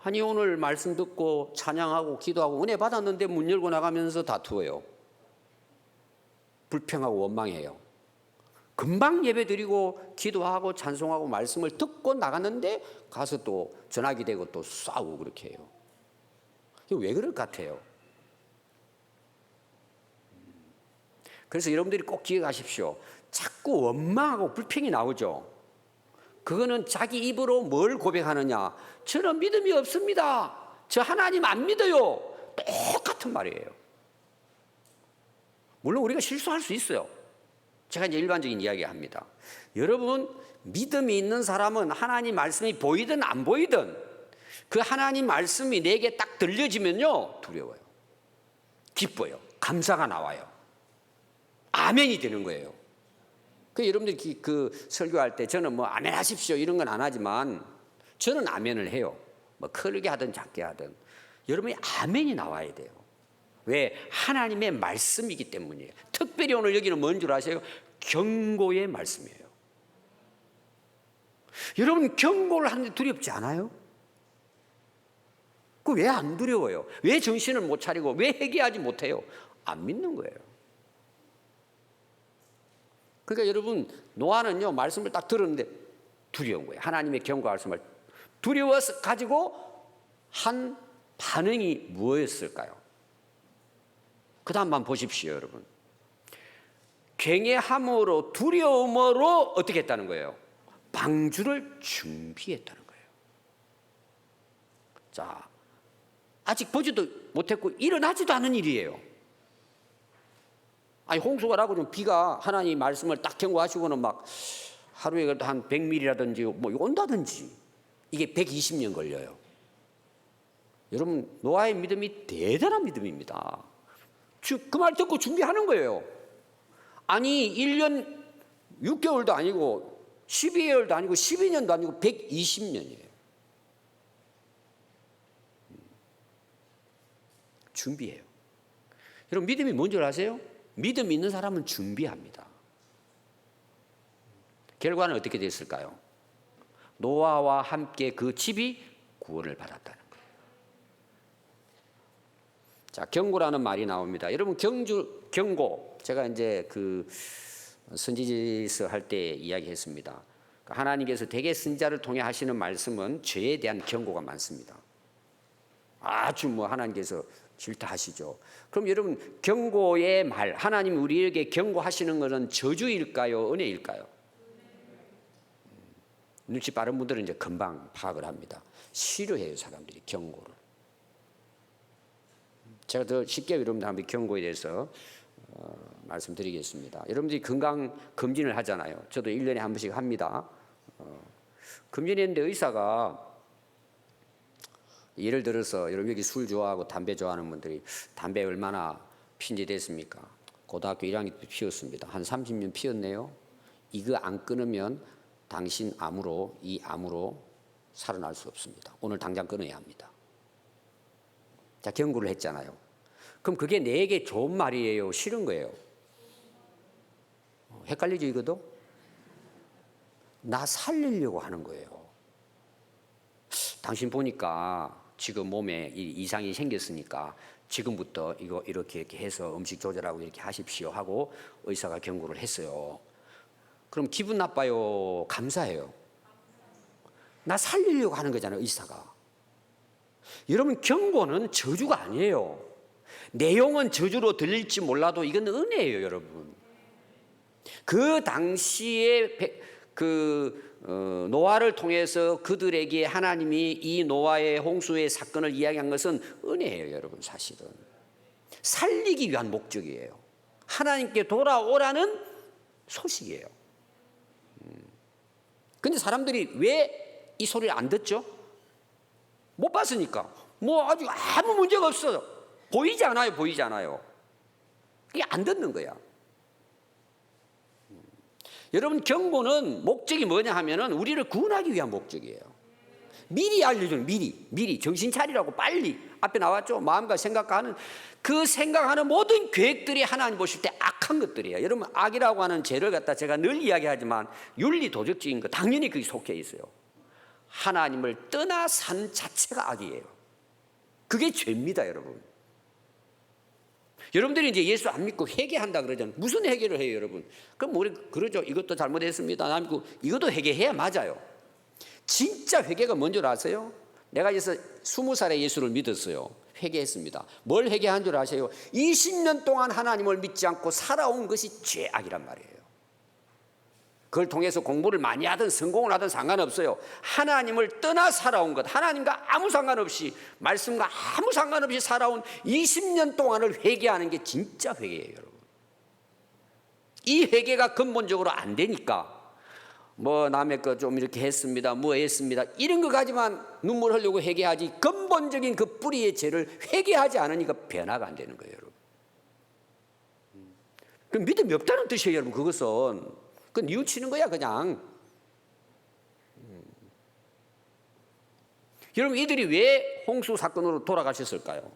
아니 오늘 말씀 듣고 찬양하고 기도하고 은혜 받았는데 문 열고 나가면서 다투어요. 불평하고 원망해요. 금방 예배드리고 기도하고 찬송하고 말씀을 듣고 나갔는데 가서 또 전화기 대고 또 싸우고 그렇게 해요. 왜 그럴 것 같아요? 그래서 여러분들이 꼭 기억하십시오. 자꾸 원망하고 불평이 나오죠. 그거는 자기 입으로 뭘 고백하느냐? 저는 믿음이 없습니다. 저 하나님 안 믿어요. 똑같은 말이에요. 물론 우리가 실수할 수 있어요. 제가 이제 일반적인 이야기 합니다. 여러분, 믿음이 있는 사람은 하나님 말씀이 보이든 안 보이든 그 하나님 말씀이 내게 딱 들려지면요, 두려워요. 기뻐요. 감사가 나와요. 아멘이 되는 거예요. 그 여러분들이 그 설교할 때 저는 뭐 아멘 하십시오 이런 건 안 하지만 저는 아멘을 해요. 뭐 크게 하든 작게 하든 여러분이 아멘이 나와야 돼요. 왜? 하나님의 말씀이기 때문이에요. 특별히 오늘 여기는 뭔 줄 아세요? 경고의 말씀이에요. 여러분 경고를 하는데 두렵지 않아요? 그 왜 안 두려워요? 왜 정신을 못 차리고 왜 회개하지 못해요? 안 믿는 거예요. 그러니까 여러분 노아는요 말씀을 딱 들었는데 두려운 거예요. 하나님의 경고 말씀을 두려워서 가지고 한 반응이 무엇이었을까요? 그 다음 한번 보십시오 여러분. 경외함으로 두려움으로 어떻게 했다는 거예요? 방주를 준비했다는 거예요. 자, 아직 보지도 못했고 일어나지도 않은 일이에요. 아니 홍수가 나고 좀 비가 하나님 말씀을 딱 경고하시고는 막 하루에 한 100mm라든지 뭐 온다든지 이게 120년 걸려요. 여러분 노아의 믿음이 대단한 믿음입니다. 그 말 듣고 준비하는 거예요. 아니 1년 6개월도 아니고 12개월도 아니고 12년도 아니고 120년이에요. 준비해요. 여러분 믿음이 뭔 줄 아세요? 믿음 있는 사람은 준비합니다. 결과는 어떻게 됐을까요? 노아와 함께 그 집이 구원을 받았다는 거예요. 자, 경고라는 말이 나옵니다. 여러분 경고 제가 이제 그 선지서 할 때 이야기했습니다. 하나님께서 대개 선지자를 통해 하시는 말씀은 죄에 대한 경고가 많습니다. 아주 뭐 하나님께서 질타하시죠. 그럼 여러분 경고의 말 하나님이 우리에게 경고하시는 것은 저주일까요? 은혜일까요? 눈치 빠른 분들은 이제 금방 파악을 합니다. 싫어해요 사람들이 경고를. 제가 더 쉽게 여러분들 한번 경고에 대해서 말씀드리겠습니다. 여러분들이 건강 검진을 하잖아요. 저도 1년에 한 번씩 합니다. 검진했는데 의사가 예를 들어서 여러분 여기 술 좋아하고 담배 좋아하는 분들이 담배 얼마나 핀지 됐습니까? 고등학교 1학년 때 피웠습니다. 한 30년 피웠네요. 이거 안 끊으면 당신 이 암으로 살아날 수 없습니다. 오늘 당장 끊어야 합니다. 자, 경고를 했잖아요. 그럼 그게 내게 좋은 말이에요? 싫은 거예요? 헷갈리죠 이거도? 나 살리려고 하는 거예요. 당신 보니까 지금 몸에 이상이 생겼으니까 지금부터 이거 이렇게 해서 음식 조절하고 이렇게 하십시오 하고 의사가 경고를 했어요. 그럼 기분 나빠요? 감사해요? 나 살리려고 하는 거잖아요 의사가. 여러분 경고는 저주가 아니에요. 내용은 저주로 들릴지 몰라도 이건 은혜예요, 여러분. 그 당시에 노아를 통해서 그들에게 하나님이 이 노아의 홍수의 사건을 이야기한 것은 은혜예요, 여러분. 사실은 살리기 위한 목적이에요. 하나님께 돌아오라는 소식이에요. 근데 사람들이 왜 이 소리를 안 듣죠? 못 봤으니까. 뭐 아주 아무 문제가 없어요. 보이지 않아요, 보이지 않아요. 그게 안 듣는 거야. 여러분, 경고는 목적이 뭐냐 하면은 우리를 구원하기 위한 목적이에요. 미리 알려주는, 미리 정신 차리라고 빨리. 앞에 나왔죠? 마음과 생각하는 그 생각하는 모든 계획들이 하나님 보실 때 악한 것들이에요. 여러분, 악이라고 하는 죄를 갖다 제가 늘 이야기하지만 윤리 도덕적인 거 당연히 그게 속해 있어요. 하나님을 떠나 산 자체가 악이에요. 그게 죄입니다, 여러분. 여러분들이 이제 예수 안 믿고 회개한다 그러잖아요. 무슨 회개를 해요, 여러분? 그럼 우리 그러죠. 이것도 잘못했습니다. 나 믿고 이것도 회개해야 맞아요. 진짜 회개가 뭔 줄 아세요? 내가 이제 20살에 예수를 믿었어요. 회개했습니다. 뭘 회개한 줄 아세요? 20년 동안 하나님을 믿지 않고 살아온 것이 죄악이란 말이에요. 그걸 통해서 공부를 많이 하든 성공을 하든 상관없어요. 하나님을 떠나 살아온 것, 하나님과 아무 상관없이, 말씀과 아무 상관없이 살아온 20년 동안을 회개하는 게 진짜 회개예요, 여러분. 이 회개가 근본적으로 안 되니까 뭐 남의 거 좀 이렇게 했습니다, 뭐 했습니다, 이런 거 가지만 눈물 흘리고 회개하지 근본적인 그 뿌리의 죄를 회개하지 않으니까 변화가 안 되는 거예요, 여러분. 그 믿음이 없다는 뜻이에요, 여러분. 그것은 그건 뉘우치는 거야, 그냥. 여러분, 이들이 왜 홍수 사건으로 돌아가셨을까요?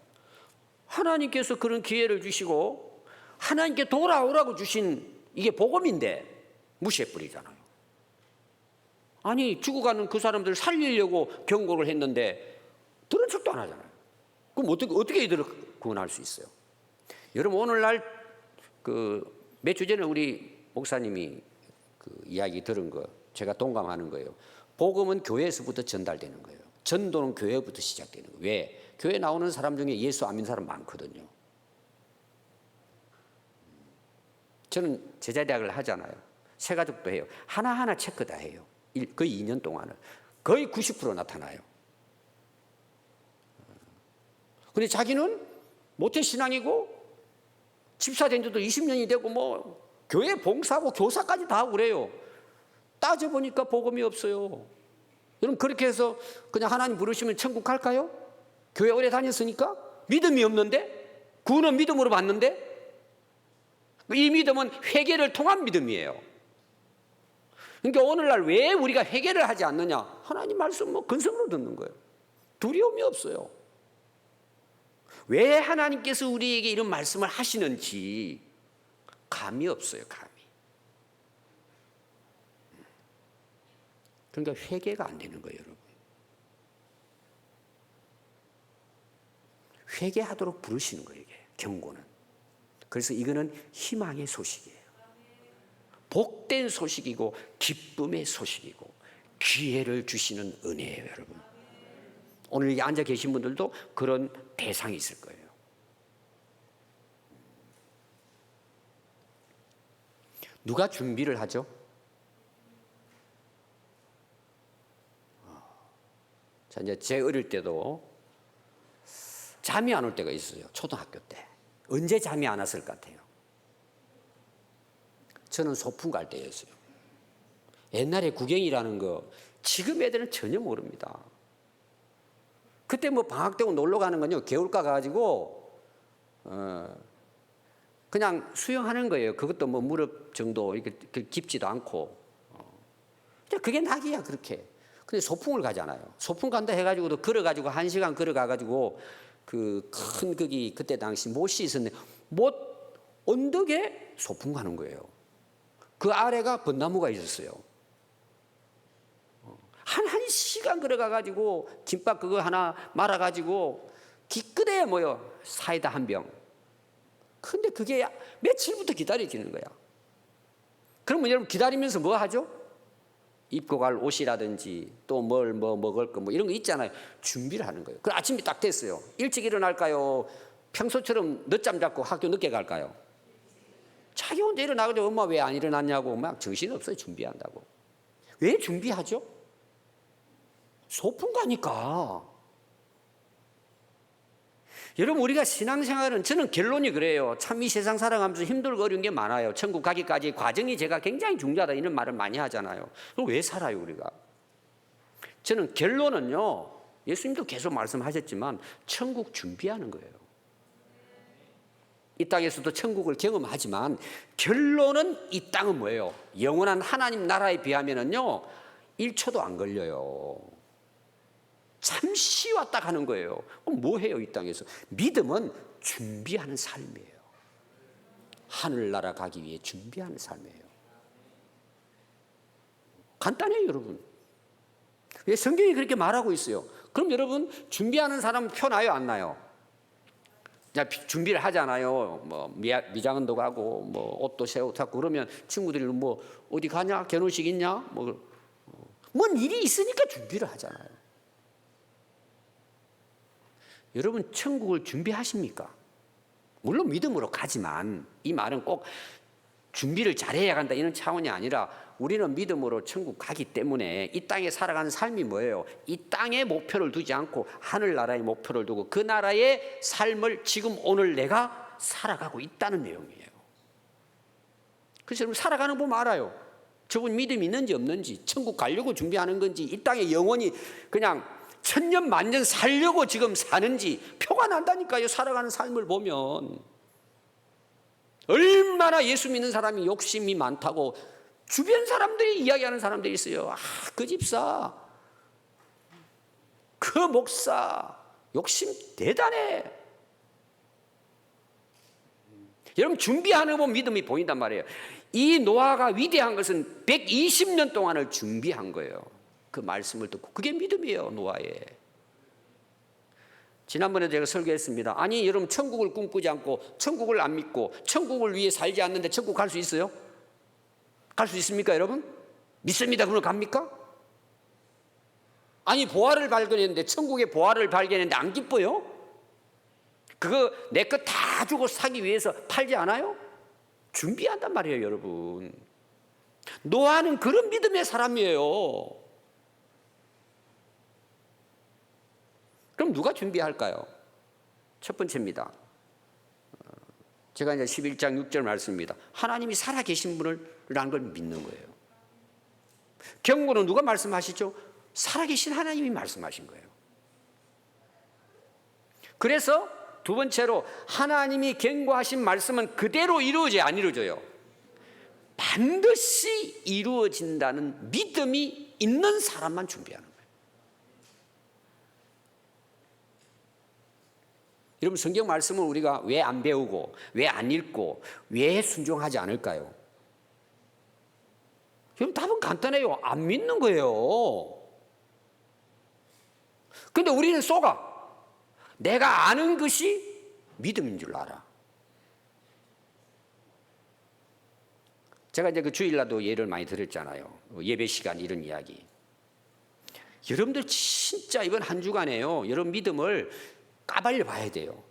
하나님께서 그런 기회를 주시고 하나님께 돌아오라고 주신 이게 복음인데 무시해버리잖아요. 아니, 죽어가는 그 사람들을 살리려고 경고를 했는데 들은 척도 안 하잖아요. 그럼 어떻게 이들을 구원할 수 있어요? 여러분, 오늘날 몇 주 전에 우리 목사님이 이야기 들은 거 제가 동감하는 거예요. 복음은 교회에서부터 전달되는 거예요. 전도는 교회부터 시작되는 거예요. 왜? 교회 나오는 사람 중에 예수 안 믿는 사람 많거든요. 저는 제자대학을 하잖아요. 새가족도 해요. 하나하나 체크 다 해요. 거의 2년 동안을. 거의 90% 나타나요. 근데 자기는 모태신앙이고 집사 된 지도 20년이 되고 뭐 교회 봉사하고 교사까지 다 하고 그래요. 따져보니까 복음이 없어요. 여러분, 그렇게 해서 그냥 하나님 부르시면 천국 갈까요? 교회 오래 다녔으니까? 믿음이 없는데? 구원은 믿음으로 받는데? 이 믿음은 회개를 통한 믿음이에요. 그러니까 오늘날 왜 우리가 회개를 하지 않느냐? 하나님 말씀 뭐 근성으로 듣는 거예요. 두려움이 없어요. 왜 하나님께서 우리에게 이런 말씀을 하시는지 감이 없어요, 감이. 그러니까 회개가 안 되는 거예요, 여러분. 회개하도록 부르시는 거예요, 이게 경고는. 그래서 이거는 희망의 소식이에요. 복된 소식이고 기쁨의 소식이고 기회를 주시는 은혜예요, 여러분. 오늘 여기 앉아 계신 분들도 그런 대상이 있을 거예요. 누가 준비를 하죠? 자, 이제 제 어릴 때도 잠이 안 올 때가 있어요. 초등학교 때. 언제 잠이 안 왔을 것 같아요? 저는 소풍 갈 때였어요. 옛날에 구경이라는 거 지금 애들은 전혀 모릅니다. 그때 뭐 방학 때고 놀러 가는 건요, 개울가 가지고 그냥 수영하는 거예요. 그것도 뭐 무릎 정도 이렇게 깊지도 않고. 그게 낙이야, 그렇게. 근데 소풍을 가잖아요. 소풍 간다 해가지고도 걸어가지고 1시간 걸어가가지고 그 큰 거기 그때 당시 못이 있었는데 못 언덕에 소풍 가는 거예요. 그 아래가 벚나무가 있었어요. 한 시간 걸어가가지고 김밥 그거 하나 말아가지고 기껏해야 뭐요, 사이다 한 병. 근데 그게 며칠부터 기다려지는 거야. 그러면 여러분 기다리면서 뭐 하죠? 입고 갈 옷이라든지 또 뭐 먹을 거 뭐 이런 거 있잖아요. 준비를 하는 거예요. 그 아침이 딱 됐어요. 일찍 일어날까요? 평소처럼 늦잠 잡고 학교 늦게 갈까요? 자기 혼자 일어나가지고 엄마 왜 안 일어났냐고 막 정신없어요. 준비한다고. 왜 준비하죠? 소풍 가니까. 여러분, 우리가 신앙생활은 저는 결론이 그래요. 참 이 세상 살아가면서 힘들고 어려운 게 많아요. 천국 가기까지 과정이 제가 굉장히 중요하다 이런 말을 많이 하잖아요. 그럼 왜 살아요 우리가? 저는 결론은요, 예수님도 계속 말씀하셨지만 천국 준비하는 거예요. 이 땅에서도 천국을 경험하지만 결론은 이 땅은 뭐예요? 영원한 하나님 나라에 비하면은요 1초도 안 걸려요. 잠시 왔다 가는 거예요. 그럼 뭐 해요 이 땅에서? 믿음은 준비하는 삶이에요. 하늘나라 가기 위해 준비하는 삶이에요. 간단해요 여러분. 왜 성경이 그렇게 말하고 있어요? 그럼 여러분 준비하는 사람 표 나요 안 나요? 준비를 하잖아요. 뭐 미장원도 가고 뭐 옷도 새 옷 사고 그러면 친구들이 뭐 어디 가냐? 결혼식 있냐? 뭔 일이 있으니까 준비를 하잖아요. 여러분 천국을 준비하십니까? 물론 믿음으로 가지만 이 말은 꼭 준비를 잘해야 간다 이런 차원이 아니라 우리는 믿음으로 천국 가기 때문에 이 땅에 살아가는 삶이 뭐예요? 이 땅에 목표를 두지 않고 하늘나라의 목표를 두고 그 나라의 삶을 지금 오늘 내가 살아가고 있다는 내용이에요. 그래서 여러분 살아가는 거 보면 알아요. 저분 믿음이 있는지 없는지, 천국 가려고 준비하는 건지, 이 땅에 영원히 그냥 천년 만년 살려고 지금 사는지 표가 난다니까요. 살아가는 삶을 보면. 얼마나 예수 믿는 사람이 욕심이 많다고 주변 사람들이 이야기하는 사람들이 있어요. 그 집사, 그 목사 욕심 대단해. 여러분 준비하는 거 믿음이 보인단 말이에요. 이 노아가 위대한 것은 120년 동안을 준비한 거예요. 그 말씀을 듣고. 그게 믿음이에요 노아의. 지난번에 제가 설교했습니다. 아니 여러분 천국을 꿈꾸지 않고 천국을 안 믿고 천국을 위해 살지 않는데 천국 갈 수 있어요? 갈 수 있습니까 여러분? 믿습니다 그러면 갑니까? 아니 보화를 발견했는데 천국의 보화를 발견했는데 안 기뻐요? 그거 내 것 다 주고 사기 위해서 팔지 않아요? 준비한단 말이에요 여러분. 노아는 그런 믿음의 사람이에요. 그럼 누가 준비할까요? 첫 번째입니다. 제가 이제 11장 6절 말씀입니다. 하나님이 살아계신 분이라는 걸 믿는 거예요. 경고는 누가 말씀하시죠? 살아계신 하나님이 말씀하신 거예요. 그래서 두 번째로 하나님이 경고하신 말씀은 그대로 이루어져요, 안 이루어져요? 반드시 이루어진다는 믿음이 있는 사람만 준비하는 거예요. 여러분 성경 말씀을 우리가 왜 안 배우고 왜 안 읽고 왜 순종하지 않을까요? 여러분 답은 간단해요. 안 믿는 거예요. 근데 우리는 속아. 내가 아는 것이 믿음인 줄 알아. 제가 이제 그 주일날도 예를 많이 들었잖아요. 예배 시간 이런 이야기. 여러분들 진짜 이번 한 주간에요. 여러분 믿음을 까발려 봐야 돼요.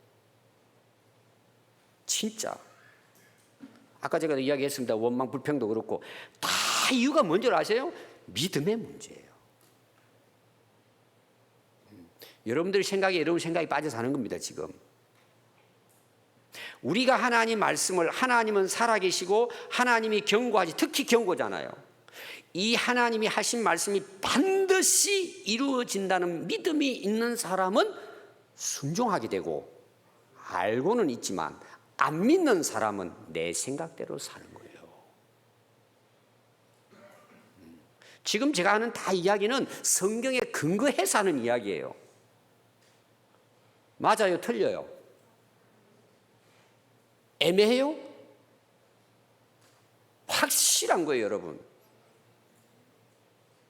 진짜. 아까 제가 이야기했습니다. 원망 불평도 그렇고 다 이유가 뭔지 아세요? 믿음의 문제예요. 여러분들 생각에 여러분 생각이 빠져 사는 겁니다. 지금 우리가 하나님 말씀을, 하나님은 살아계시고 하나님이 경고하지, 특히 경고잖아요. 이 하나님이 하신 말씀이 반드시 이루어진다는 믿음이 있는 사람은 순종하게 되고, 알고는 있지만 안 믿는 사람은 내 생각대로 사는 거예요. 지금 제가 하는 다 이야기는 성경에 근거해서 하는 이야기예요. 맞아요? 틀려요? 애매해요? 확실한 거예요, 여러분.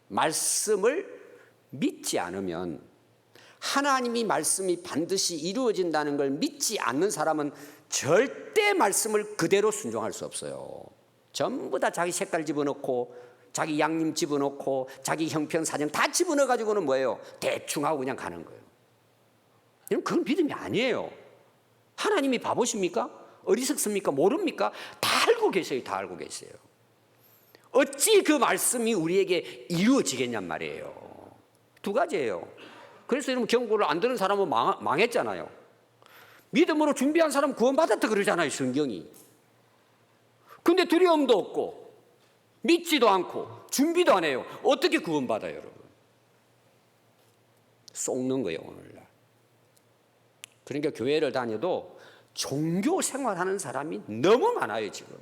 말씀을 믿지 않으면, 하나님이 말씀이 반드시 이루어진다는 걸 믿지 않는 사람은 절대 말씀을 그대로 순종할 수 없어요. 전부 다 자기 색깔 집어넣고 자기 양념 집어넣고 자기 형편 사정 다 집어넣어 가지고는 뭐예요? 대충 하고 그냥 가는 거예요. 그건 믿음이 아니에요. 하나님이 바보십니까? 어리석습니까? 모릅니까? 다 알고 계세요. 다 알고 계세요. 어찌 그 말씀이 우리에게 이루어지겠냔 말이에요. 두 가지예요. 그래서 여러분 경고를 안 듣는 사람은 망했잖아요. 믿음으로 준비한 사람 구원받았다 그러잖아요, 성경이. 근데 두려움도 없고 믿지도 않고 준비도 안 해요. 어떻게 구원받아요, 여러분? 속는 거예요, 오늘날. 그러니까 교회를 다녀도 종교 생활하는 사람이 너무 많아요, 지금.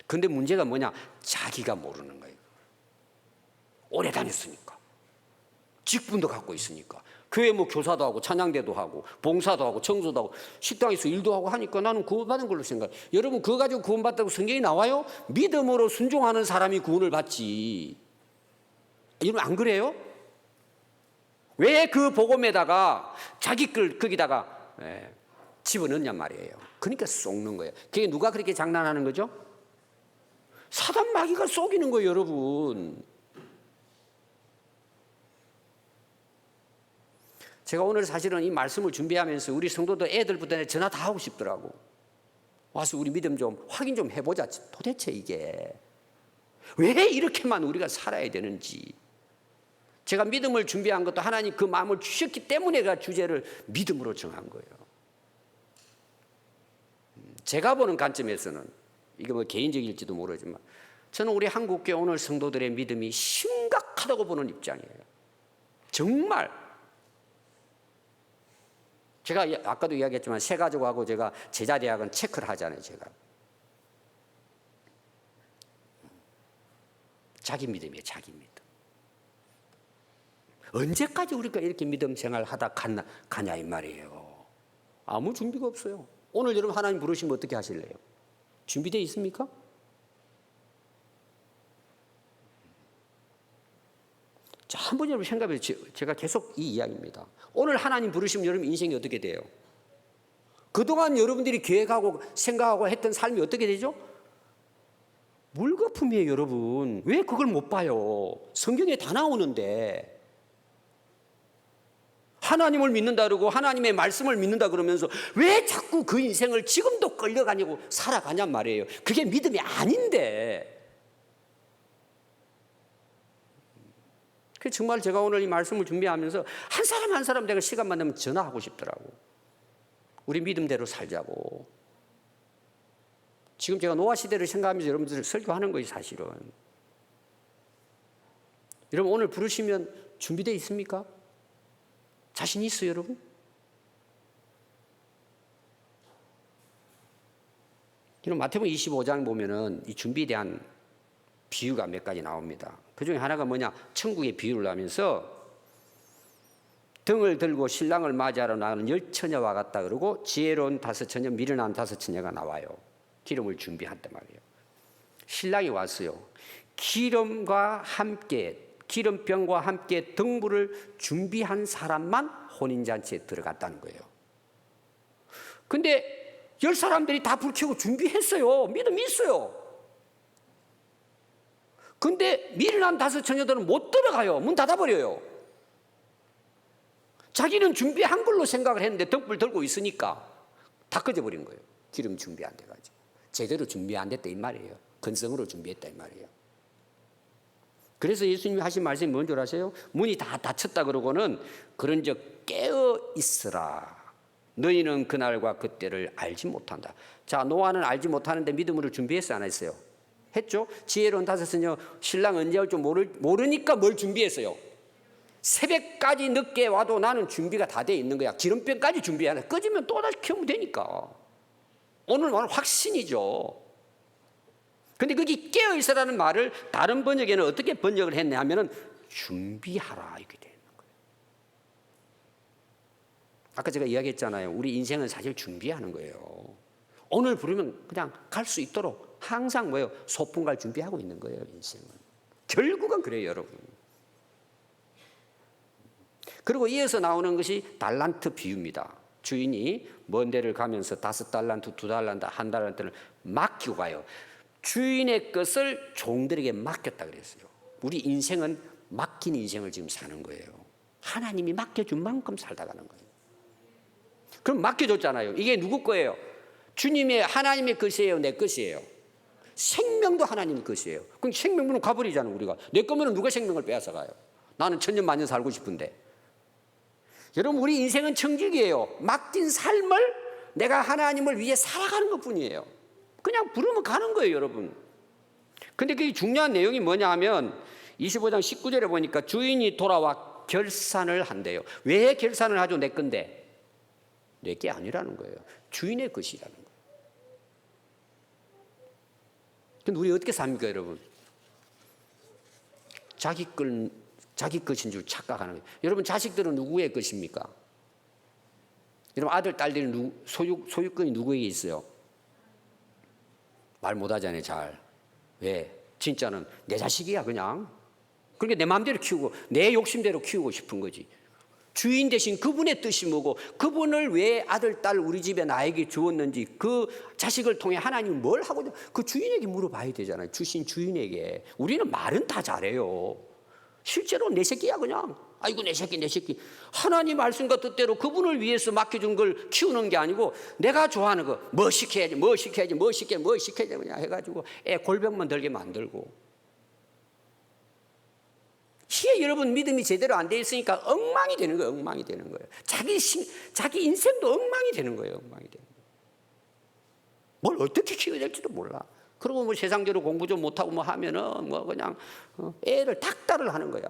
근데 문제가 뭐냐? 자기가 모르는 거예요. 오래 다녔으니까. 직분도 갖고 있으니까. 교회 뭐 교사도 하고 찬양대도 하고 봉사도 하고 청소도 하고 식당에서 일도 하고 하니까 나는 구원받은 걸로 생각해요. 여러분 그거 가지고 구원받다고 성경이 나와요? 믿음으로 순종하는 사람이 구원을 받지. 여러분 안 그래요? 왜 그 복음에다가 자기 걸 거기다가 집어넣냐 말이에요. 그러니까 속는 거예요. 그게 누가 그렇게 장난하는 거죠? 사단 마귀가 속이는 거예요, 여러분. 제가 오늘 사실은 이 말씀을 준비하면서 우리 성도들 애들부터 전화 다 하고 싶더라고. 와서 우리 믿음 좀 확인 좀 해보자. 도대체 이게 왜 이렇게만 우리가 살아야 되는지. 제가 믿음을 준비한 것도 하나님 그 마음을 주셨기 때문에 그 주제를 믿음으로 정한 거예요. 제가 보는 관점에서는 이게 뭐 개인적일지도 모르지만 저는 우리 한국교회 오늘 성도들의 믿음이 심각하다고 보는 입장이에요. 정말. 제가 아까도 이야기했지만 새 가족하고 제가 제자대학은 체크를 하잖아요, 제가. 자기 믿음이에요, 자기 믿음. 언제까지 우리가 이렇게 믿음 생활 하다 가냐 이 말이에요. 아무 준비가 없어요. 오늘 여러분 하나님 부르시면 어떻게 하실래요? 준비되어 있습니까? 자, 한번 여러분 생각해 보세요. 제가 계속 이 이야기입니다. 오늘 하나님 부르시면 여러분 인생이 어떻게 돼요? 그동안 여러분들이 계획하고 생각하고 했던 삶이 어떻게 되죠? 물거품이에요, 여러분. 왜 그걸 못 봐요? 성경에 다 나오는데. 하나님을 믿는다 그러고 하나님의 말씀을 믿는다 그러면서 왜 자꾸 그 인생을 지금도 끌려가냐고 살아가냔 말이에요. 그게 믿음이 아닌데. 그래서 정말 제가 오늘 이 말씀을 준비하면서 한 사람 한 사람 내가 시간만 되면 전화하고 싶더라고. 우리 믿음대로 살자고. 지금 제가 노아 시대를 생각하면서 여러분들 설교하는 거예요, 사실은. 여러분 오늘 부르시면 준비되어 있습니까? 자신 있어요, 여러분? 여러분 마태복음 25장 보면은 이 준비에 대한 비유가 몇 가지 나옵니다. 그 중에 하나가 뭐냐? 천국의 비유를 하면서 등을 들고 신랑을 맞이하러 나가는 10처녀와 같다 그러고 지혜로운 5처녀, 미련한 5처녀가 나와요. 기름을 준비한단 말이에요. 신랑이 왔어요. 기름과 함께 기름병과 함께 등불을 준비한 사람만 혼인잔치에 들어갔다는 거예요. 근데 10사람들이 다 불 켜고 준비했어요. 믿음이 있어요. 근데 미련한 5처녀들은 못 들어가요. 문 닫아버려요. 자기는 준비한 걸로 생각을 했는데 등불 들고 있으니까 다 꺼져버린 거예요. 기름 준비 안 돼가지고. 제대로 준비 안 됐다 이 말이에요. 근성으로 준비했다 이 말이에요. 그래서 예수님이 하신 말씀이 뭔 줄 아세요? 문이 다 닫혔다 그러고는 그런즉 깨어 있으라. 너희는 그날과 그때를 알지 못한다. 자, 노아는 알지 못하는데 믿음으로 준비했어요, 안 했어요? 했죠? 지혜로운 5처녀 신랑 언제 올 줄 모르니까 뭘 준비했어요? 새벽까지 늦게 와도 나는 준비가 다 돼 있는 거야. 기름병까지 준비하네. 꺼지면 또다시 켜면 되니까. 오늘 확신이죠. 근데 거기 깨어있으라는 말을 다른 번역에는 어떻게 번역을 했냐 하면은 준비하라 이렇게 되어 있는 거예요. 아까 제가 이야기했잖아요. 우리 인생은 사실 준비하는 거예요. 오늘 부르면 그냥 갈 수 있도록 항상 뭐예요? 소풍 갈 준비하고 있는 거예요, 인생은. 결국은 그래요, 여러분. 그리고 이어서 나오는 것이 달란트 비유입니다. 주인이 먼 데를 가면서 5달란트, 2달란트, 1달란트를 맡기고 가요. 주인의 것을 종들에게 맡겼다 그랬어요. 우리 인생은 맡긴 인생을 지금 사는 거예요. 하나님이 맡겨준 만큼 살다 가는 거예요. 그럼 맡겨줬잖아요. 이게 누구 거예요? 주님의 하나님의 것이에요, 내 것이에요? 생명도 하나님 것이에요. 그럼 생명분은 가버리잖아요. 우리가 내 거면 누가 생명을 빼앗아가요? 나는 천년만년 살고 싶은데. 여러분, 우리 인생은 청직이에요. 맡긴 삶을 내가 하나님을 위해 살아가는 것뿐이에요. 그냥 부르면 가는 거예요, 여러분. 근데 그게 중요한 내용이 뭐냐 하면 25장 19절에 보니까 주인이 돌아와 결산을 한대요. 왜 결산을 하죠? 내 건데. 내 게 아니라는 거예요. 주인의 것이라는 거예요. 근데 우리 어떻게 삽니까, 여러분? 자기 것인 줄 착각하는 거예요. 여러분, 자식들은 누구의 것입니까? 여러분, 아들, 딸들은 소유권이 누구에게 있어요? 말 못하잖아요, 잘. 왜? 진짜는 내 자식이야, 그냥. 그러니까 내 마음대로 키우고 내 욕심대로 키우고 싶은 거지. 주인 대신 그분의 뜻이 뭐고, 그분을 왜 아들, 딸 우리 집에 나에게 주었는지, 그 자식을 통해 하나님이 뭘 하고 있는지 그 주인에게 물어봐야 되잖아요. 주신 주인에게. 우리는 말은 다 잘해요. 실제로 내 새끼야, 그냥. 아이고, 내 새끼, 내 새끼. 하나님 말씀과 뜻대로 그분을 위해서 맡겨준 걸 키우는 게 아니고, 내가 좋아하는 거 뭐 시켜야지, 뭐 시켜야지, 뭐 시켜야지 그냥 해가지고 애 골병만 들게 만들고. 이게 여러분, 믿음이 제대로 안 돼 있으니까 엉망이 되는 거예요. 엉망이 되는 거예요. 자기 인생도 엉망이 되는 거예요. 엉망이 되는 거예요. 뭘 어떻게 키워야 될지도 몰라. 그리고 뭐 세상적으로 공부 좀 못하고 뭐 하면은 뭐 그냥 애를 닥달을 하는 거야.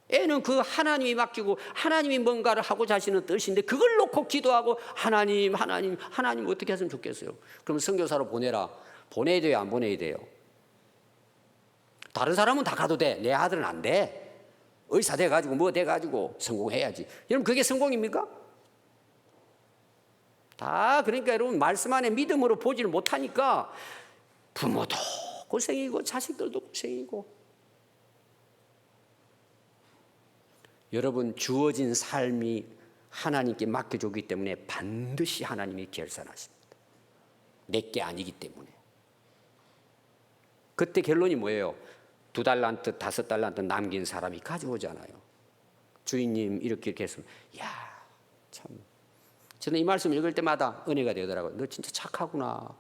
애는 그 하나님이 맡기고 하나님이 뭔가를 하고자 하시는 뜻인데, 그걸 놓고 기도하고 하나님 어떻게 했으면 좋겠어요? 그럼 선교사로 보내라. 보내야 돼요, 안 보내야 돼요? 다른 사람은 다 가도 돼. 내 아들은 안 돼. 의사 돼가지고 뭐 돼가지고 성공해야지. 여러분, 그게 성공입니까? 다 그러니까 여러분, 말씀 안에 믿음으로 보지를 못하니까 부모도 고생이고 자식들도 고생이고. 여러분, 주어진 삶이 하나님께 맡겨주기 때문에 반드시 하나님이 결산하십니다. 내게 아니기 때문에. 그때 결론이 뭐예요? 2달란트, 5달란트 남긴 사람이 가져오잖아요. 주인님 이렇게 했으면, 야, 참. 저는 이 말씀 읽을 때마다 은혜가 되더라고요. 너 진짜 착하구나.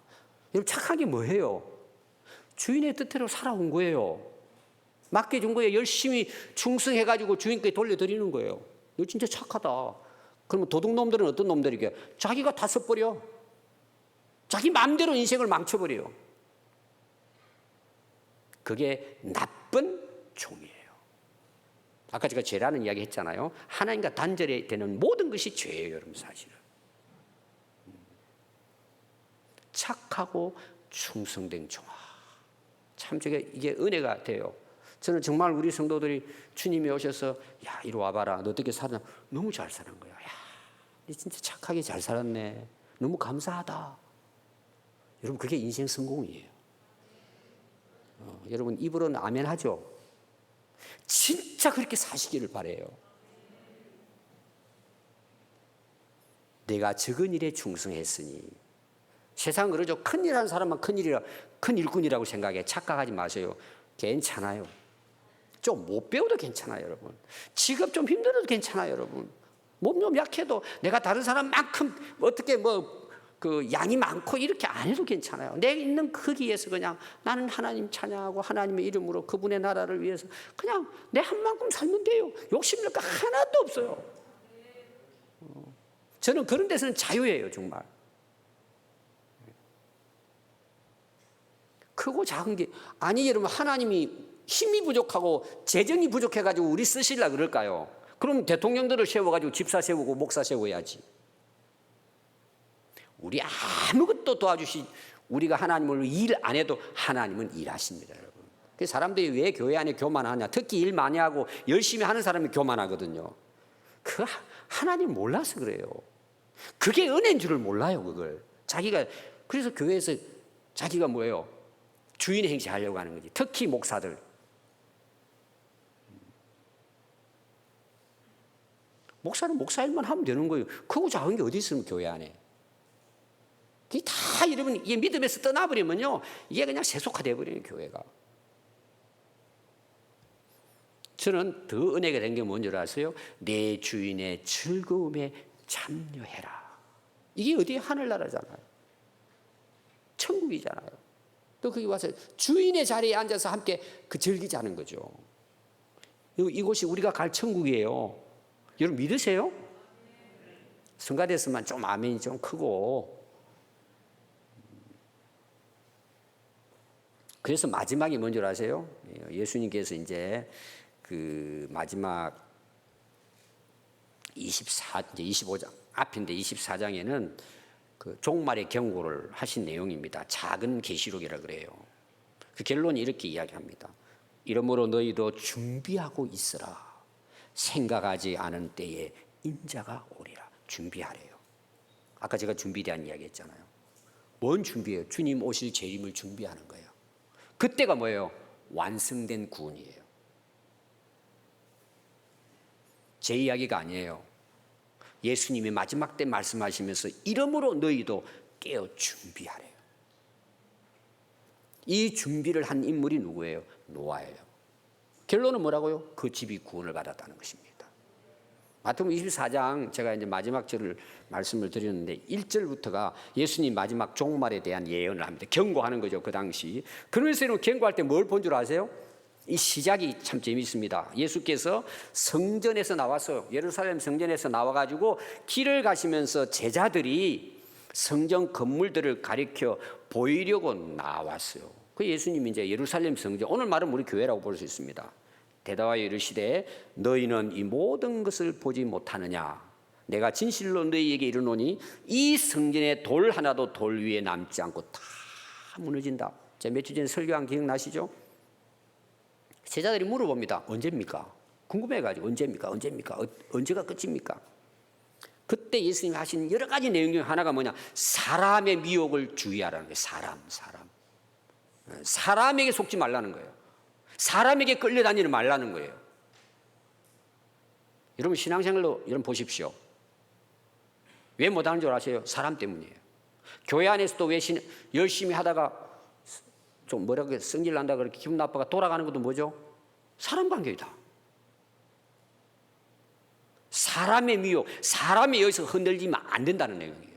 여러분, 착한 게 뭐예요? 주인의 뜻대로 살아온 거예요. 맡겨준 거예요. 열심히 충성해가지고 주인께 돌려드리는 거예요. 너 진짜 착하다. 그러면 도둑놈들은 어떤 놈들이게? 자기가 다 써버려. 자기 마음대로 인생을 망쳐버려요. 그게 나쁜 종이에요. 아까 제가 죄라는 이야기 했잖아요. 하나님과 단절이 되는 모든 것이 죄예요, 여러분, 사실은. 착하고 충성된 종아. 참 이게 은혜가 돼요. 저는 정말 우리 성도들이 주님이 오셔서, 야, 이리 와봐라. 너 어떻게 살았나? 너무 잘 사는 거야. 야, 너 진짜 착하게 잘 살았네. 너무 감사하다. 여러분, 그게 인생 성공이에요. 여러분, 입으로는 아멘 하죠? 진짜 그렇게 사시기를 바라요. 내가 적은 일에 충성했으니. 세상 그러죠. 큰일 하는 사람만 큰 일꾼이라고 생각해. 착각하지 마세요. 괜찮아요. 좀 못 배워도 괜찮아요, 여러분. 직업 좀 힘들어도 괜찮아요, 여러분. 몸 좀 약해도 내가 다른 사람만큼 어떻게 그 양이 많고 이렇게 안 해도 괜찮아요. 내 있는 거기에서 그냥 나는 하나님 찬양하고 하나님의 이름으로 그분의 나라를 위해서 그냥 내 한 만큼 살면 돼요. 욕심낼 거 하나도 없어요. 저는 그런 데서는 자유예요, 정말. 크고 작은 게 아니, 여러분, 하나님이 힘이 부족하고 재정이 부족해가지고 우리 쓰시려 그럴까요? 그럼 대통령들을 세워가지고 집사 세우고 목사 세워야지. 우리 아무것도 우리가 하나님을 일 안 해도 하나님은 일하십니다, 여러분. 그래서 사람들이 왜 교회 안에 교만하냐? 특히 일 많이 하고 열심히 하는 사람이 교만하거든요. 그 하나님 몰라서 그래요. 그게 은혜인 줄을 몰라요, 그걸. 그래서 교회에서 자기가 뭐예요? 주인 행세하려고 하는 거지. 특히 목사들. 목사는 목사 일만 하면 되는 거예요. 크고 작은 게 어디 있으면 교회 안에. 이게 다 여러분, 이게 믿음에서 떠나버리면요, 이게 그냥 세속화돼 버리는 교회가. 저는 더 은혜가 된 게 뭔지 아세요? 내 주인의 즐거움에 참여해라. 이게 어디 하늘나라잖아요. 천국이잖아요. 또 거기 와서 주인의 자리에 앉아서 함께 그 즐기자는 거죠. 이곳이 우리가 갈 천국이에요. 여러분 믿으세요? 성가대에서만 좀 아멘이 좀 크고. 그래서 마지막이 뭔 줄 아세요? 예수님께서 이제 그 마지막 25장 앞인데 24장에는 그 종말의 경고를 하신 내용입니다. 작은 계시록이라 그래요. 그 결론이 이렇게 이야기합니다. 이러므로 너희도 준비하고 있으라. 생각하지 않은 때에 인자가 오리라. 준비하래요. 아까 제가 준비에 대한 이야기 했잖아요. 뭔 준비예요? 주님 오실 재림을 준비하는 거예요. 그때가 뭐예요? 완성된 구원이에요. 제 이야기가 아니에요. 예수님이 마지막 때 말씀하시면서 이러므로 너희도 깨어 준비하래요. 이 준비를 한 인물이 누구예요? 노아예요. 결론은 뭐라고요? 그 집이 구원을 받았다는 것입니다. 마태복음 24장 제가 이제 마지막 절을 말씀을 드렸는데 1절부터가 예수님 마지막 종말에 대한 예언을 합니다. 경고하는 거죠. 그 당시. 그러면서 경고할 때 뭘 본 줄 아세요? 이 시작이 참 재미있습니다. 예수께서 성전에서 나왔어요. 예루살렘 성전에서 나와가지고 길을 가시면서 제자들이 성전 건물들을 가리켜 보이려고 나왔어요. 그 예수님이 이제 예루살렘 성전, 오늘 말은 우리 교회라고 볼 수 있습니다. 대답하여 이르시되 너희는 이 모든 것을 보지 못하느냐? 내가 진실로 너희에게 이르노니 이 성전에 돌 하나도 돌 위에 남지 않고 다 무너진다. 제가 며칠 전에 설교한 기억나시죠? 제자들이 물어봅니다. 언제입니까? 궁금해가지고 언제입니까? 언제가 끝입니까? 그때 예수님이 하신 여러 가지 내용 중 하나가 뭐냐? 사람의 미혹을 주의하라는 거예요. 사람에게 속지 말라는 거예요. 사람에게 끌려다니지 말라는 거예요. 여러분 신앙생활로 여러분 보십시오. 왜 못하는 줄 아세요? 사람 때문이에요. 교회 안에서도 왜 열심히 하다가 좀 뭐라고 성질 난다 그렇게 기분 나빠가 돌아가는 것도 뭐죠? 사람 관계이다. 사람의 미혹, 사람이 여기서 흔들리면 안 된다는 내용이에요.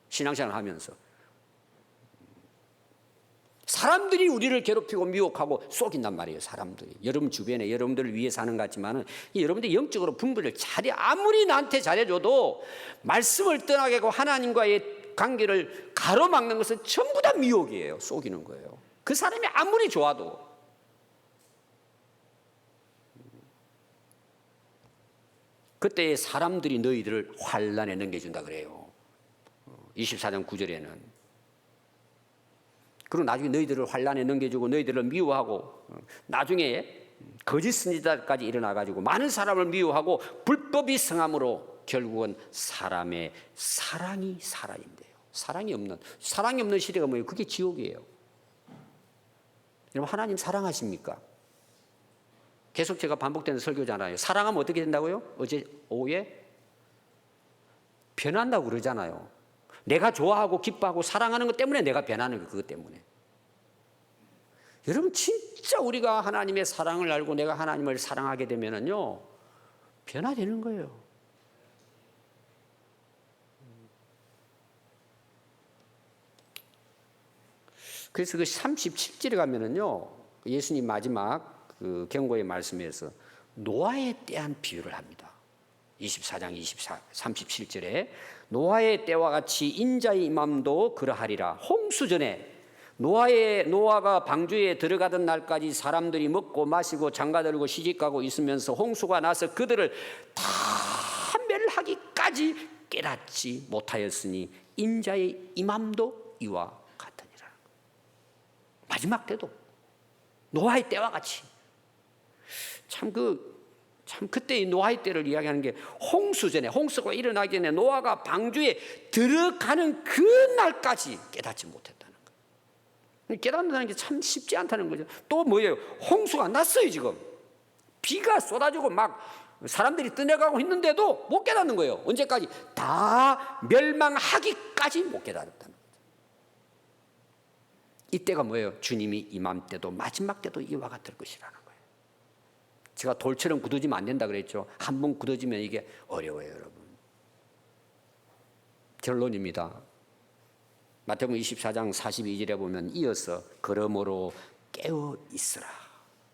신앙생활 하면서 사람들이 우리를 괴롭히고 미혹하고 속인단 말이에요. 사람들이 여러분 주변에 여러분들을 위해 사는 것 같지만은 여러분들이 영적으로 분별을 아무리 나한테 잘해줘도 말씀을 떠나게 하고 하나님과의 관계를 가로막는 것은 전부 다 미혹이에요. 속이는 거예요. 그 사람이 아무리 좋아도. 그때 사람들이 너희들을 환난에 넘겨준다 그래요. 24장 9절에는. 그리고 나중에 너희들을 환난에 넘겨주고 너희들을 미워하고 나중에 거짓 선지자까지 일어나가지고 많은 사람을 미워하고 불법이 성함으로 결국은 사람의 사랑이 사라진대요. 사랑이 없는 시대가 뭐예요? 그게 지옥이에요. 여러분 하나님 사랑하십니까? 계속 제가 반복되는 설교잖아요. 사랑하면 어떻게 된다고요? 어제 오후에 변한다고 그러잖아요. 내가 좋아하고 기뻐하고 사랑하는 것 때문에 내가 변하는 거 그것 때문에. 여러분 진짜 우리가 하나님의 사랑을 알고 내가 하나님을 사랑하게 되면은요 변화되는 거예요. 그래서 그 37절에 가면은요 예수님 마지막 그 경고의 말씀에서 노아에 대한 비유를 합니다. 24장 37절에 노아의 때와 같이 인자의 임함도 그러하리라. 홍수전에 노아가 방주에 들어가던 날까지 사람들이 먹고 마시고 장가들고 시집가고 있으면서 홍수가 나서 그들을 다 멸하기까지 깨닫지 못하였으니 인자의 임함도 이와 같으니라. 마지막 때도 노아의 때와 같이 참 그때 이 노아의 때를 이야기하는 게 홍수전에 홍수가 일어나기 전에 노아가 방주에 들어가는 그 날까지 깨닫지 못했다는 거예요. 깨닫는다는 게 참 쉽지 않다는 거죠. 또 뭐예요? 홍수가 났어요. 지금 비가 쏟아지고 막 사람들이 떠내가고 있는데도 못 깨닫는 거예요. 언제까지? 다 멸망하기까지 못 깨닫았다는 거죠. 이때가 뭐예요? 주님이 이맘때도 마지막 때도 이와 같을 것이라는 거예요. 제가 돌처럼 굳어지면 안 된다 그랬죠. 한 번 굳어지면 이게 어려워요, 여러분. 결론입니다. 마태복음 24장 42절에 보면 이어서 그러므로 깨어 있으라.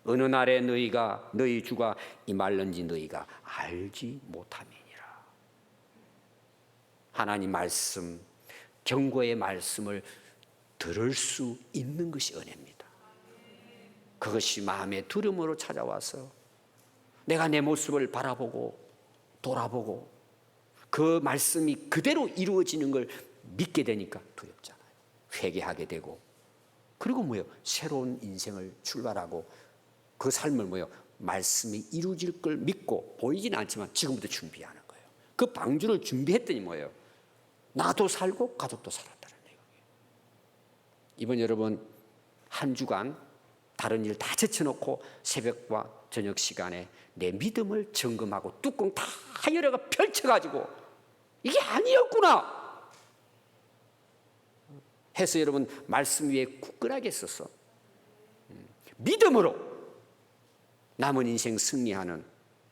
어느 날에 너희가 너희 주가 임할는지 너희가 알지 못함이니라. 하나님 말씀, 경고의 말씀을 들을 수 있는 것이 은혜입니다. 그것이 마음의 두려움으로 찾아와서 내가 내 모습을 바라보고 돌아보고 그 말씀이 그대로 이루어지는 걸 믿게 되니까 두렵잖아요. 회개하게 되고, 그리고 뭐요? 새로운 인생을 출발하고 그 삶을 뭐요? 말씀이 이루어질 걸 믿고, 보이지는 않지만 지금부터 준비하는 거예요. 그 방주를 준비했더니 뭐예요? 나도 살고 가족도 살았다는 얘기예요. 이번 여러분 한 주간 다른 일 다 제쳐놓고 새벽과 저녁 시간에 내 믿음을 점검하고 뚜껑 다 열어가 펼쳐가지고 이게 아니었구나 해서 여러분 말씀 위에 굳건하게 서서 믿음으로 남은 인생 승리하는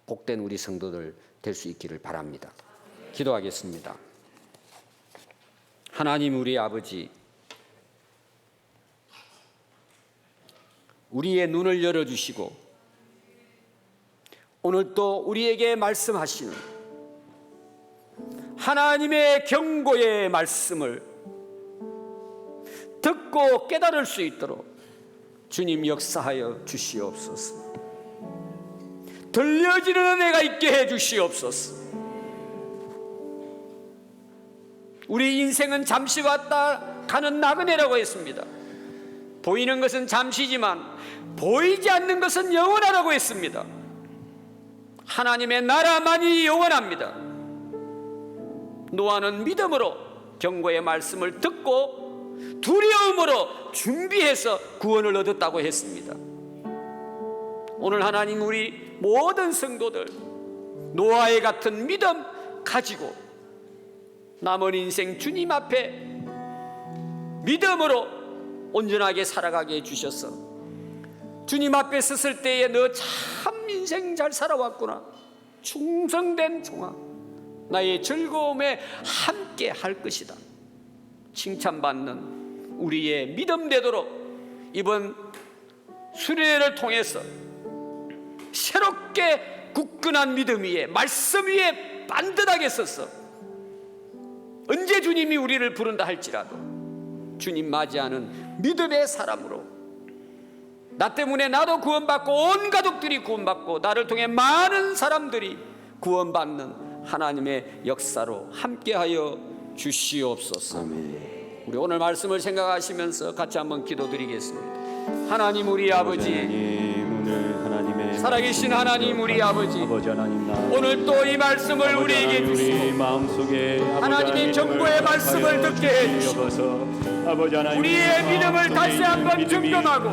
복된 우리 성도들 될 수 있기를 바랍니다. 기도하겠습니다. 하나님 우리 아버지, 우리의 눈을 열어주시고 오늘 또 우리에게 말씀하시는 하나님의 경고의 말씀을 듣고 깨달을 수 있도록 주님 역사하여 주시옵소서. 들려지는 은혜가 있게 해 주시옵소서. 우리 인생은 잠시 왔다 가는 나그네라고 했습니다. 보이는 것은 잠시지만 보이지 않는 것은 영원하다고 했습니다. 하나님의 나라만이 영원합니다. 노아는 믿음으로 경고의 말씀을 듣고 두려움으로 준비해서 구원을 얻었다고 했습니다. 오늘 하나님 우리 모든 성도들 노아의 같은 믿음 가지고 남은 인생 주님 앞에 믿음으로 온전하게 살아가게 해주셔서 주님 앞에 섰을 때에 너 참 인생 잘 살아왔구나, 충성된 종아, 나의 즐거움에 함께 할 것이다 칭찬받는 우리의 믿음 되도록 이번 수련회를 통해서 새롭게 굳건한 믿음 위에 말씀 위에 반듯하게 서서 언제 주님이 우리를 부른다 할지라도 주님 맞이하는 믿음의 사람으로 나 때문에 나도 구원받고 온 가족들이 구원받고 나를 통해 많은 사람들이 구원받는 하나님의 역사로 함께하여 주시옵소서. 우리 오늘 말씀을 생각하시면서 같이 한번 기도드리겠습니다. 하나님 우리 아버지, 살아계신 하나님 우리 아버지, 오늘 또 이 말씀을 우리에게 주시고 하나님의 경고의 말씀을 듣게 해주시고 우리의 믿음을 다시 한번 점검하고